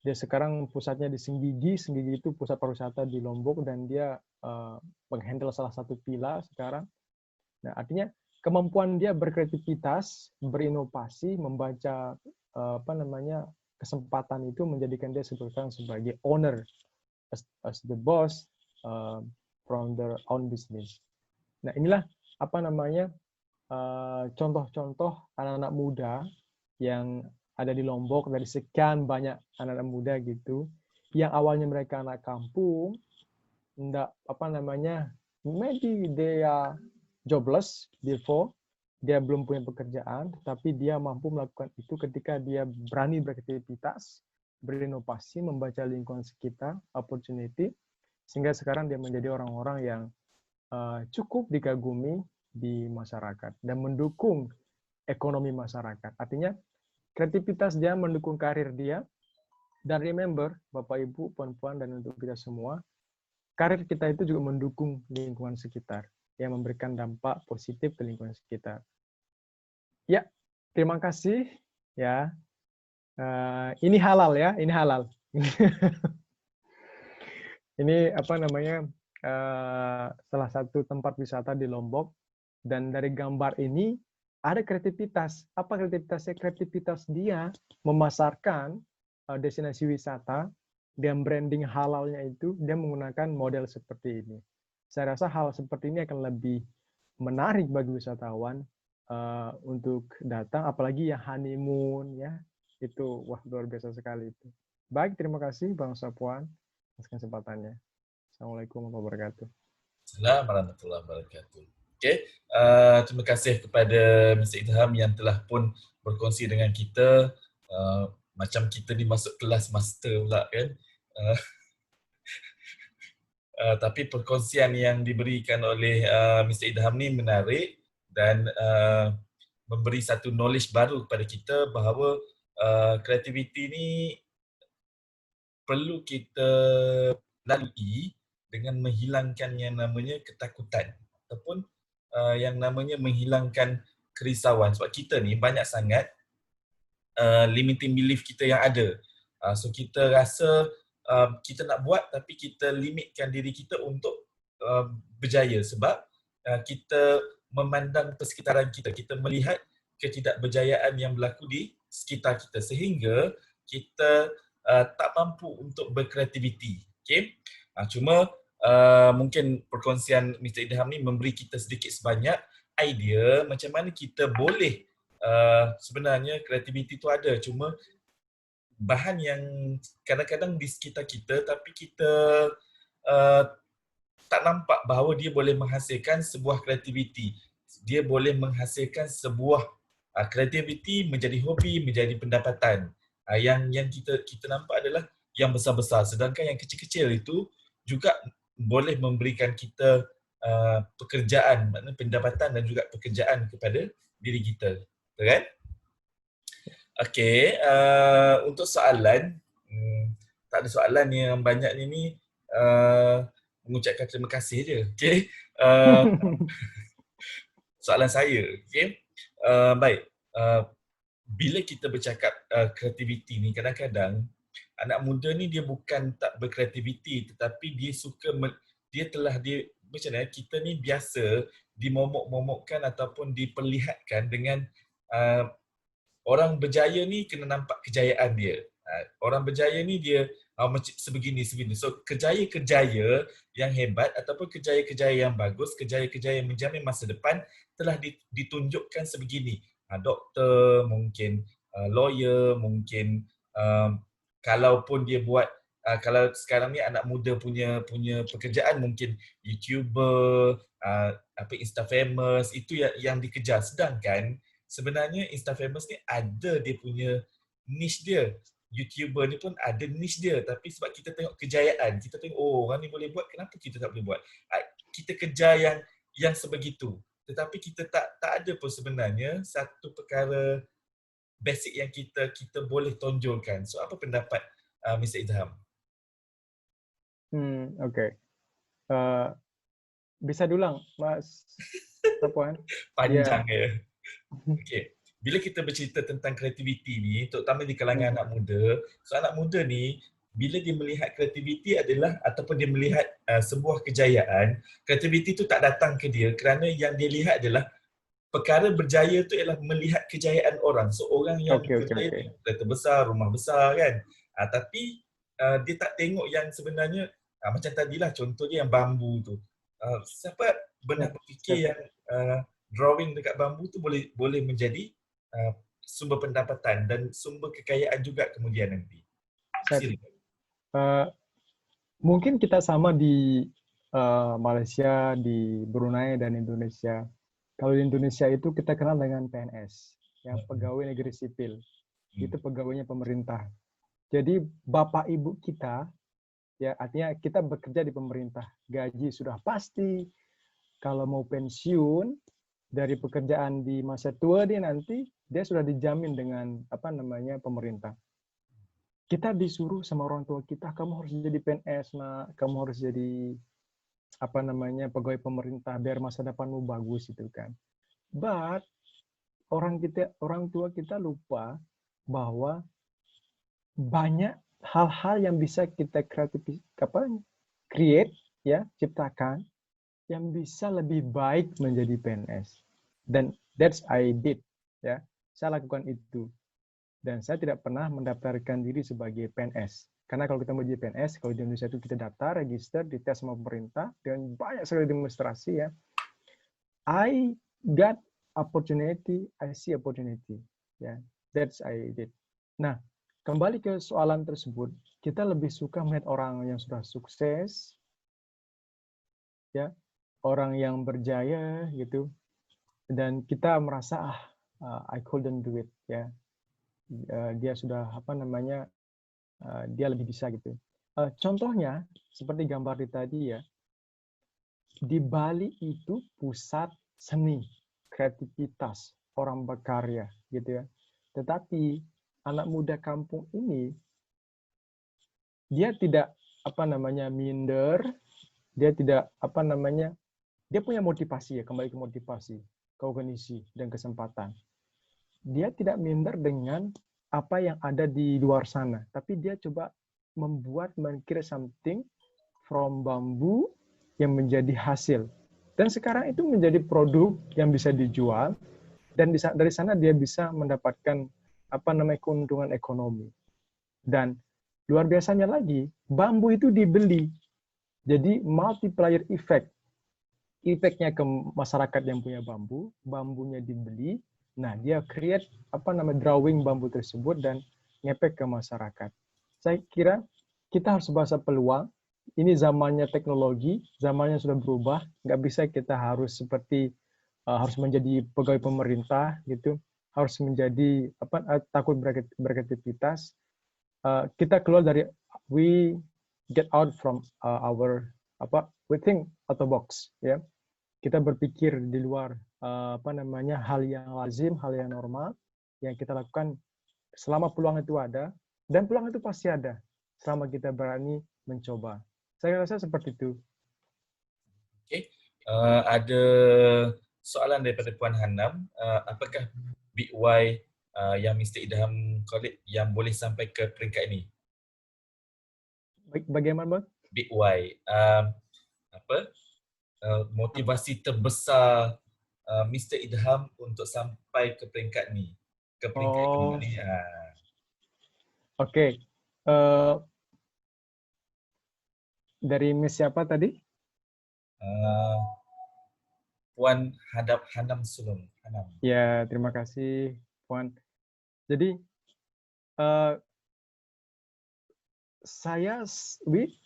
dia sekarang pusatnya di Senggigi. Senggigi itu pusat pariwisata di Lombok, dan dia menghandle salah satu villa sekarang. Nah, artinya kemampuan dia berkreativitas, berinovasi, membaca kesempatan itu menjadikan dia sebagai owner, as the boss from their own business. Nah, inilah contoh-contoh anak-anak muda yang ada di Lombok, dari sekian banyak anak-anak muda gitu, yang awalnya mereka anak kampung, maybe they are jobless before, dia belum punya pekerjaan, tapi dia mampu melakukan itu ketika dia berani beraktivitas, berinovasi, membaca lingkungan sekitar, opportunity, sehingga sekarang dia menjadi orang-orang yang cukup dikagumi di masyarakat dan mendukung ekonomi masyarakat. Artinya kreativitas dia mendukung karir dia. Dan remember, Bapak, Ibu, Puan-Puan, dan untuk kita semua, karir kita itu juga mendukung lingkungan sekitar, yang memberikan dampak positif ke lingkungan sekitar. Ya, terima kasih. Ya, ini halal ya, ini halal. Ini salah satu tempat wisata di Lombok, dan dari gambar ini ada kreativitas. Apa kreativitasnya? Kreativitas dia memasarkan destinasi wisata dan branding halalnya itu, dia menggunakan model seperti ini. Saya rasa hal seperti ini akan lebih menarik bagi wisatawan untuk datang, apalagi yang honeymoon ya. Itu wah, luar biasa sekali itu. Baik, terima kasih Bang Sapuan atas kesempatannya. Assalamualaikum warahmatullahi wabarakatuh. Assalamualaikum warahmatullahi wabarakatuh. Okay. Terima kasih kepada Mr. Idham yang telah pun berkongsi dengan kita. Macam kita ni masuk kelas master pula kan. Tapi perkongsian yang diberikan oleh Mr. Idham ni menarik dan memberi satu knowledge baru kepada kita bahawa kreativiti ni perlu kita lalui dengan menghilangkan yang namanya ketakutan ataupun yang namanya menghilangkan kerisauan, sebab kita ni banyak sangat limiting belief kita yang ada. So kita rasa kita nak buat tapi kita limitkan diri kita untuk berjaya sebab kita memandang persekitaran kita, kita melihat ketidakberjayaan yang berlaku di sekitar kita sehingga kita tak mampu untuk berkreativiti. Okay? Cuma mungkin perkongsian Mr. Idham ni memberi kita sedikit sebanyak idea macam mana kita boleh sebenarnya kreativiti tu ada, cuma bahan yang kadang-kadang di sekitar kita tapi kita tak nampak bahawa dia boleh menghasilkan sebuah kreativiti. Dia boleh menghasilkan sebuah kreativiti menjadi hobi, menjadi pendapatan. Yang kita nampak adalah yang besar-besar, sedangkan yang kecil-kecil itu juga boleh memberikan kita pekerjaan, maknanya pendapatan dan juga pekerjaan kepada diri kita. Betul kan? Okey, untuk soalan, tak ada soalan yang banyak ni mengucapkan terima kasih je. Okey. Soalan saya, okey. Baik. Bila kita bercakap kreativiti ni, kadang-kadang anak muda ni dia bukan tak berkreativiti tetapi dia suka macam mana kita ni biasa dimomok-momokkan ataupun diperlihatkan dengan orang berjaya ni kena nampak kejayaan dia. Orang berjaya ni dia macam sebegini. So kerjaya-kerjaya yang hebat ataupun kerjaya-kerjaya yang bagus, kerjaya-kerjaya yang menjamin masa depan telah ditunjukkan sebegini. Doktor, mungkin lawyer, mungkin kalaupun dia buat kalau sekarang ni anak muda punya pekerjaan mungkin YouTuber, Insta famous, itu yang dikejar. Sedangkan sebenarnya Instafamous ni ada dia punya niche dia. YouTuber ni pun ada niche dia, tapi sebab kita tengok kejayaan, kita tengok oh orang ni boleh buat, kenapa kita tak boleh buat? Kita kejar yang sebegitu. Tetapi kita tak ada pun sebenarnya satu perkara basic yang kita boleh tonjolkan. So apa pendapat Mr. Idham? Okay. Bisa diulang, Mas Puan? Panjang ya. Okay. Bila kita bercerita tentang kreativiti ni, terutama di kalangan anak muda, so anak muda ni, bila dia melihat kreativiti adalah, ataupun dia melihat sebuah kejayaan, kreativiti tu tak datang ke dia kerana yang dia lihat adalah perkara berjaya tu ialah melihat kejayaan orang. So orang yang berjaya tengok kereta besar, rumah besar kan. Tapi dia tak tengok yang sebenarnya, macam tadilah contoh dia yang bambu tu. Siapa benar berfikir yang drawing dekat bambu tu boleh menjadi sumber pendapatan dan sumber kekayaan juga kemudian nanti. Mungkin kita sama di Malaysia, di Brunei dan Indonesia. Kalau di Indonesia itu kita kenal dengan PNS, yang pegawai negeri sipil. Itu pegawainya pemerintah. Jadi bapak ibu kita, ya artinya kita bekerja di pemerintah, gaji sudah pasti. Kalau mau pensiun dari pekerjaan di masa tua dia nanti, dia sudah dijamin dengan pemerintah. Kita disuruh sama orang tua kita, kamu harus jadi PNS, nak, kamu harus jadi pegawai pemerintah biar masa depanmu bagus itu kan. But orang tua kita lupa bahwa banyak hal-hal yang bisa kita create ya, ciptakan yang bisa lebih baik menjadi PNS. Dan that's I did ya. Saya lakukan itu. Dan saya tidak pernah mendaftarkan diri sebagai PNS. Karena kalau kita mau jadi PNS, kalau di Indonesia itu kita daftar, register, dites sama pemerintah, dan banyak sekali demonstrasi ya. I got opportunity, I see opportunity. Ya, that's I did. Nah, kembali ke soalan tersebut, kita lebih suka melihat orang yang sudah sukses, ya, orang yang berjaya gitu, dan kita merasa I couldn't do it, ya. Dia sudah dia lebih bisa gitu. Contohnya seperti gambar di tadi ya, di Bali itu pusat seni, kreativitas, orang berkarya gitu ya. Tetapi anak muda kampung ini dia tidak minder, dia tidak dia punya motivasi ya, kembali ke motivasi, kognisi dan kesempatan. Dia tidak minder dengan apa yang ada di luar sana, tapi dia coba men-create something from bambu yang menjadi hasil. Dan sekarang itu menjadi produk yang bisa dijual, dan dari sana dia bisa mendapatkan keuntungan ekonomi. Dan luar biasanya lagi, bambu itu dibeli. Jadi multiplier effect. Efeknya ke masyarakat yang punya bambu, bambunya dibeli. Nah, dia create drawing bambu tersebut dan ngepek ke masyarakat. Saya kira kita harus bahasa peluang. Ini zamannya teknologi, zamannya sudah berubah. Nggak bisa kita harus seperti harus menjadi pegawai pemerintah gitu, harus menjadi takut beraktivitas. Kita keluar dari we get out from we think out of the box ya. Kita berpikir di luar hal yang lazim, hal yang normal yang kita lakukan selama peluang itu ada, dan peluang itu pasti ada selama kita berani mencoba. Saya rasa seperti itu. Okey. Ada soalan daripada Puan Hanam, apakah Big Y yang Mr. Idham Khalid yang boleh sampai ke peringkat ini? Bagaimana, Bang? Big Y. Motivasi terbesar Mr. Idham untuk sampai ke peringkat ni. Ke peringkat kedua ni. Okey. Dari Miss siapa tadi? Puan Hanam Sulung. Ya, terima kasih Puan. Jadi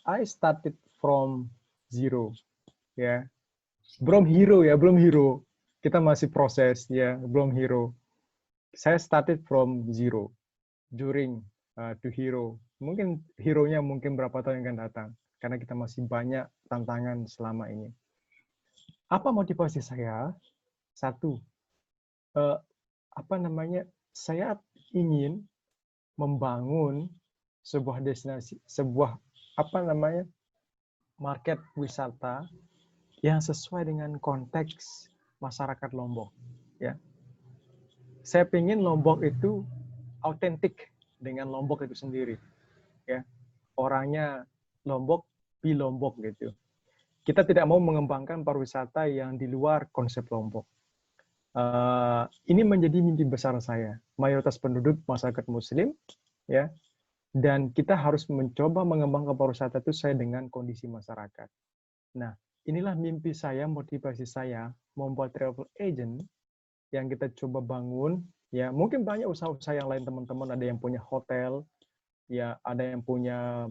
I started from zero, ya. Belum hero. Kita masih proses, ya, belum hero. saya started from zero during to hero. Mungkin hero-nya mungkin berapa tahun yang akan datang karena kita masih banyak tantangan selama ini. Apa motivasi saya? Satu, saya ingin membangun sebuah destinasi, sebuah market wisata yang sesuai dengan konteks masyarakat Lombok. Ya, saya ingin Lombok itu autentik dengan Lombok itu sendiri. Ya, orangnya Lombok, di Lombok gitu. Kita tidak mau mengembangkan pariwisata yang di luar konsep Lombok. Ini menjadi mimpi besar saya. Mayoritas penduduk masyarakat Muslim, ya, dan kita harus mencoba mengembangkan pariwisata itu sesuai dengan kondisi masyarakat. Nah, inilah mimpi saya, motivasi saya membuat travel agent yang kita coba bangun. Ya, mungkin banyak usaha-usaha yang lain teman-teman, ada yang punya hotel, ya, ada yang punya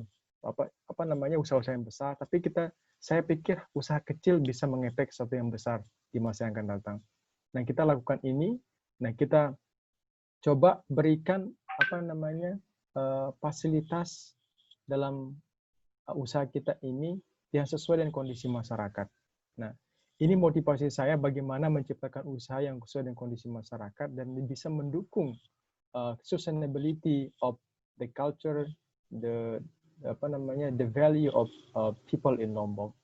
usaha-usaha yang besar. Tapi saya pikir usaha kecil bisa mengefek sesuatu yang besar di masa yang akan datang. Nah, kita lakukan ini. Nah, kita coba berikan fasilitas dalam usaha kita ini yang sesuai dengan kondisi masyarakat. Nah, ini motivasi saya bagaimana menciptakan usaha yang sesuai dengan kondisi masyarakat dan bisa mendukung sustainability of the culture, the value of people in Lombok.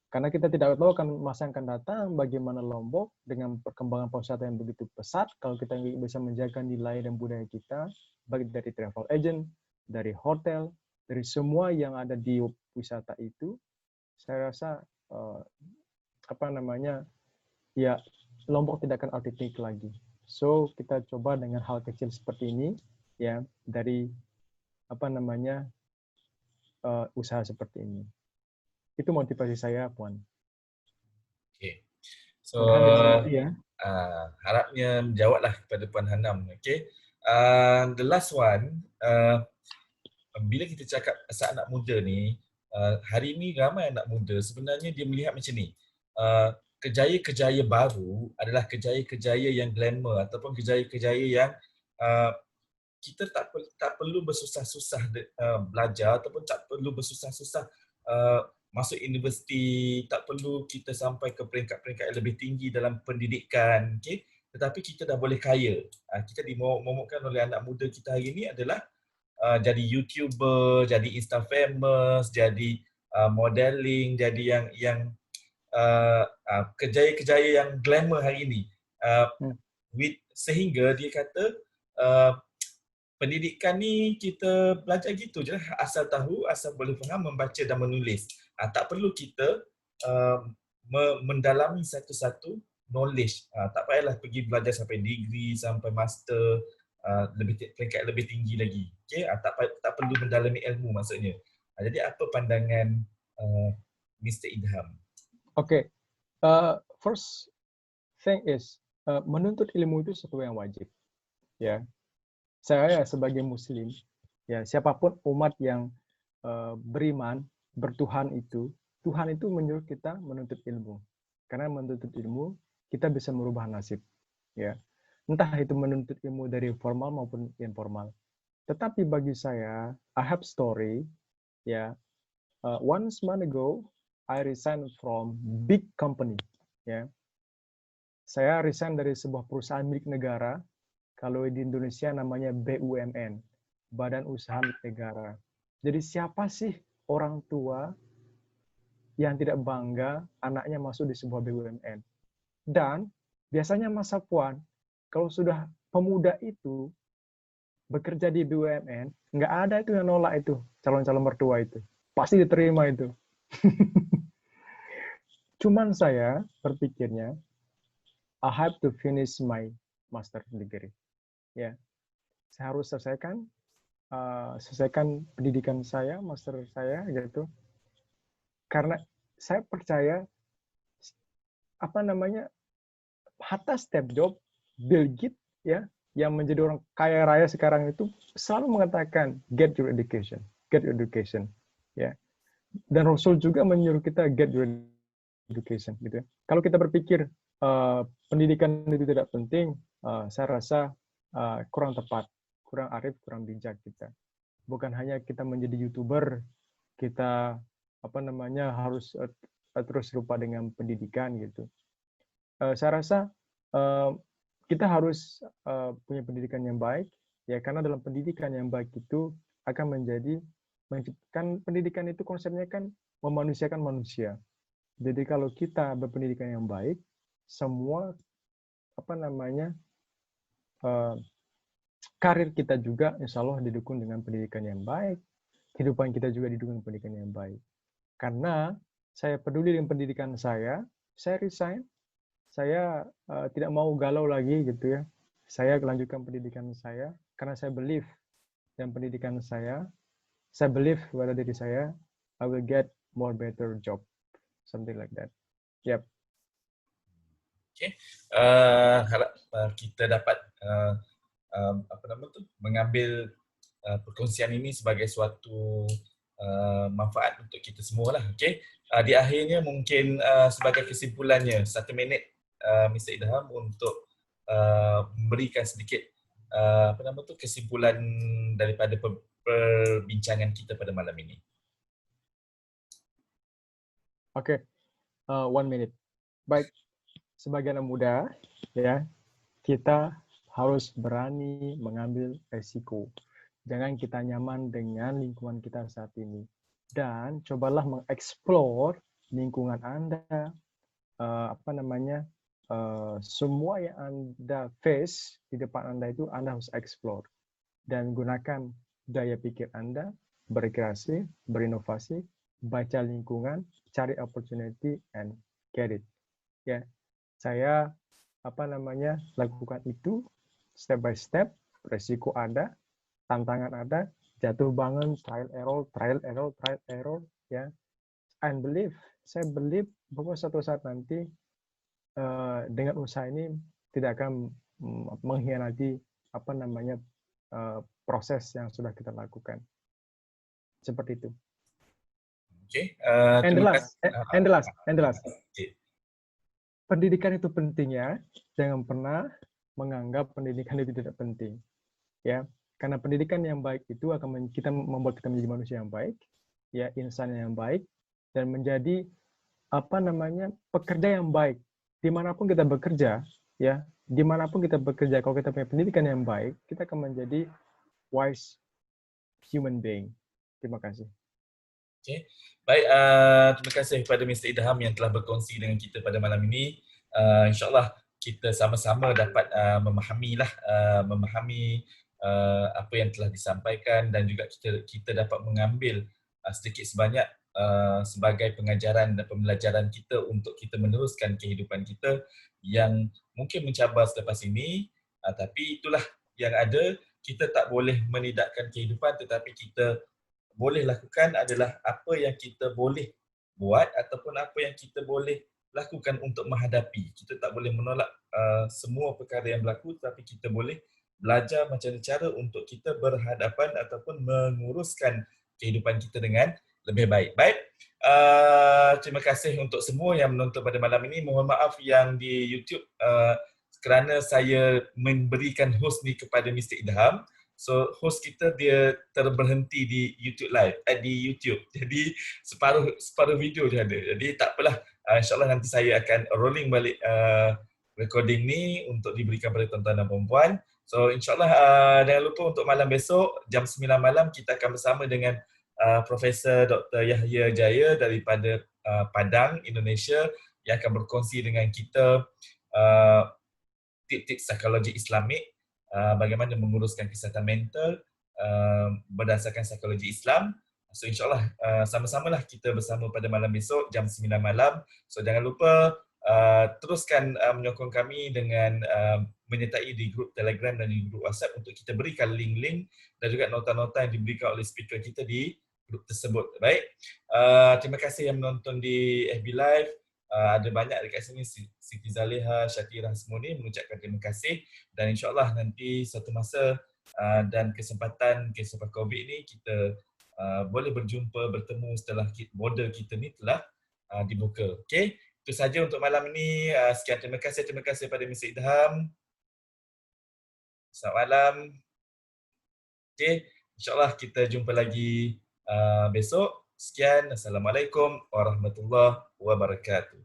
Karena kita tidak tahu kan masa yang akan datang bagaimana Lombok dengan perkembangan pariwisata yang begitu pesat. Kalau kita bisa menjaga nilai dan budaya kita, baik dari travel agent, dari hotel, dari semua yang ada di wisata itu, saya rasa Lombok tidak akan autentik lagi. So kita coba dengan hal kecil seperti ini, ya, dari usaha seperti ini. Itu motivasi saya, Puan. Okay. So, harapnya menjawablah kepada Puan Hanam. Okay. The last one, bila kita cakap pasal anak muda ni, hari ni ramai anak muda sebenarnya dia melihat macam ni. Kejaya-kejaya baru adalah kejaya-kejaya yang glamour ataupun kejaya-kejaya yang kita tak perlu bersusah-susah belajar ataupun tak perlu bersusah-susah masuk universiti, tak perlu kita sampai ke peringkat-peringkat yang lebih tinggi dalam pendidikan, okay? Tetapi kita dah boleh kaya. Kita dimomokkan oleh anak muda kita hari ini adalah jadi YouTuber, jadi Insta famous, jadi modeling, jadi yang kejaya-kejaya yang glamour hari ini. Sehingga dia kata pendidikan ni kita belajar gitu je lah, asal tahu, asal boleh faham, membaca dan menulis. Tak perlu kita mendalami satu-satu knowledge. Tak payahlah pergi belajar sampai degree, sampai master, peringkat lebih tinggi lagi. Okay? Tak perlu mendalami ilmu maksudnya. Jadi apa pandangan Mr. Idham? Okay. First thing is, menuntut ilmu itu sesuatu yang wajib. Ya. Saya sebagai Muslim, ya, siapapun umat yang beriman, bertuhan itu, Tuhan itu menyuruh kita menuntut ilmu. Karena menuntut ilmu, kita bisa merubah nasib. Ya. Entah itu menuntut ilmu dari formal maupun informal. Tetapi bagi saya, I have story. Ya, once month ago, I resigned from big company. Ya, saya resign dari sebuah perusahaan milik negara. Kalau di Indonesia namanya BUMN, Badan Usaha Milik Negara. Jadi siapa sih orang tua yang tidak bangga anaknya masuk di sebuah BUMN? Dan biasanya Mas Puan, kalau sudah pemuda itu bekerja di BUMN, nggak ada itu yang nolak itu, calon-calon mertua itu. Pasti diterima itu. Cuman saya berpikirnya, I have to finish my master degree. Ya, saya harus selesaikan pendidikan saya, master saya gitu. Karena saya percaya atas step job Bill Gates, ya, yang menjadi orang kaya raya sekarang itu selalu mengatakan get your education, ya. Dan Rasul juga menyuruh kita get your education, gitu. Kalau kita berpikir pendidikan itu tidak penting, saya rasa kurang tepat, kurang arif, kurang bijak kita. Bukan hanya kita menjadi YouTuber, kita harus terus lupa dengan pendidikan gitu. Saya rasa kita harus punya pendidikan yang baik, ya, karena dalam pendidikan yang baik itu akan menciptakan, pendidikan itu konsepnya kan memanusiakan manusia. Jadi kalau kita berpendidikan yang baik, semua karir kita juga insya Allah didukung dengan pendidikan yang baik, kehidupan kita juga didukung dengan pendidikan yang baik. Karena saya peduli dengan pendidikan saya resign, saya tidak mau galau lagi gitu ya. Saya lanjutkan pendidikan saya karena saya believe dengan pendidikan saya believe pada diri saya, I will get more better job, something like that. Yep. Okay. Harap kita dapat mengambil perkongsian ini sebagai suatu manfaat untuk kita semua lah. Okay. Di akhirnya mungkin sebagai kesimpulannya 1 minit Mr. Idham untuk memberikan sedikit kesimpulan daripada perbincangan kita pada malam ini. Oke. 1 minute. Baik. Sebagai anak muda, ya, kita harus berani mengambil resiko. Jangan kita nyaman dengan lingkungan kita saat ini. Dan cobalah mengeksplor lingkungan Anda, semua yang Anda face di depan Anda itu Anda harus explore. Dan gunakan daya pikir Anda, berkreasi, berinovasi, baca lingkungan, cari opportunity, and get it. Ya, saya lakukan itu step by step, resiko ada, tantangan ada, jatuh bangun, trial error, ya. And saya believe bahwa suatu saat nanti dengan usaha ini tidak akan mengkhianati proses yang sudah kita lakukan. Seperti itu. Okay. And the last. Okay. Pendidikan itu penting ya. Jangan pernah menganggap pendidikan itu tidak penting. Ya, karena pendidikan yang baik itu akan membuat kita menjadi manusia yang baik, ya, insan yang baik, dan menjadi pekerja yang baik. Dimanapun kita bekerja, ya, kalau kita punya pendidikan yang baik, kita akan menjadi wise human being. Terima kasih. Okay. Baik, terima kasih kepada Mr. Idham yang telah berkongsi dengan kita pada malam ini. InsyaAllah kita sama-sama dapat memahami apa yang telah disampaikan dan juga kita dapat mengambil sedikit sebanyak sebagai pengajaran dan pembelajaran kita untuk kita meneruskan kehidupan kita yang mungkin mencabar selepas ini, tapi itulah yang ada. Kita tak boleh menidakkan kehidupan, tetapi kita boleh lakukan adalah apa yang kita boleh buat ataupun apa yang kita boleh lakukan untuk menghadapi. Kita tak boleh menolak semua perkara yang berlaku, tapi kita boleh belajar macam mana cara untuk kita berhadapan ataupun menguruskan kehidupan kita dengan lebih baik. Baik, terima kasih untuk semua yang menonton pada malam ini. Mohon maaf yang di YouTube kerana saya memberikan host ni kepada Mr. Idham. So host kita dia terberhenti di YouTube live, di YouTube. Jadi separuh video dia ada. Jadi tak apalah, insyaAllah nanti saya akan rolling balik recording ni untuk diberikan pada tuan-tuan dan puan-puan. So insyaAllah jangan lupa untuk malam besok jam 9 malam kita akan bersama dengan Profesor Dr. Yahya Jaya daripada Padang, Indonesia, yang akan berkongsi dengan kita tip-tip psikologi Islamik, bagaimana menguruskan kesihatan mental berdasarkan psikologi Islam. So insyaAllah sama-samalah kita bersama pada malam besok jam 9 malam. So jangan lupa teruskan menyokong kami dengan menyertai di grup Telegram dan di grup WhatsApp untuk kita berikan link-link dan juga nota-nota yang diberikan oleh speaker kita di grup tersebut. Baik, terima kasih yang menonton di FB Live. Ada banyak dekat sini, Siti Zaleha, Syakira semua ni mengucapkan terima kasih, dan insyaAllah nanti satu masa dan kesempatan COVID ni kita boleh bertemu setelah border kita ni telah dibuka. Okay, itu saja untuk malam ini. Sekian, terima kasih pada Mr. Idham. Selamat malam. Okay, insyaAllah kita jumpa lagi besok. Sekian. Assalamualaikum warahmatullahi wabarakatuh.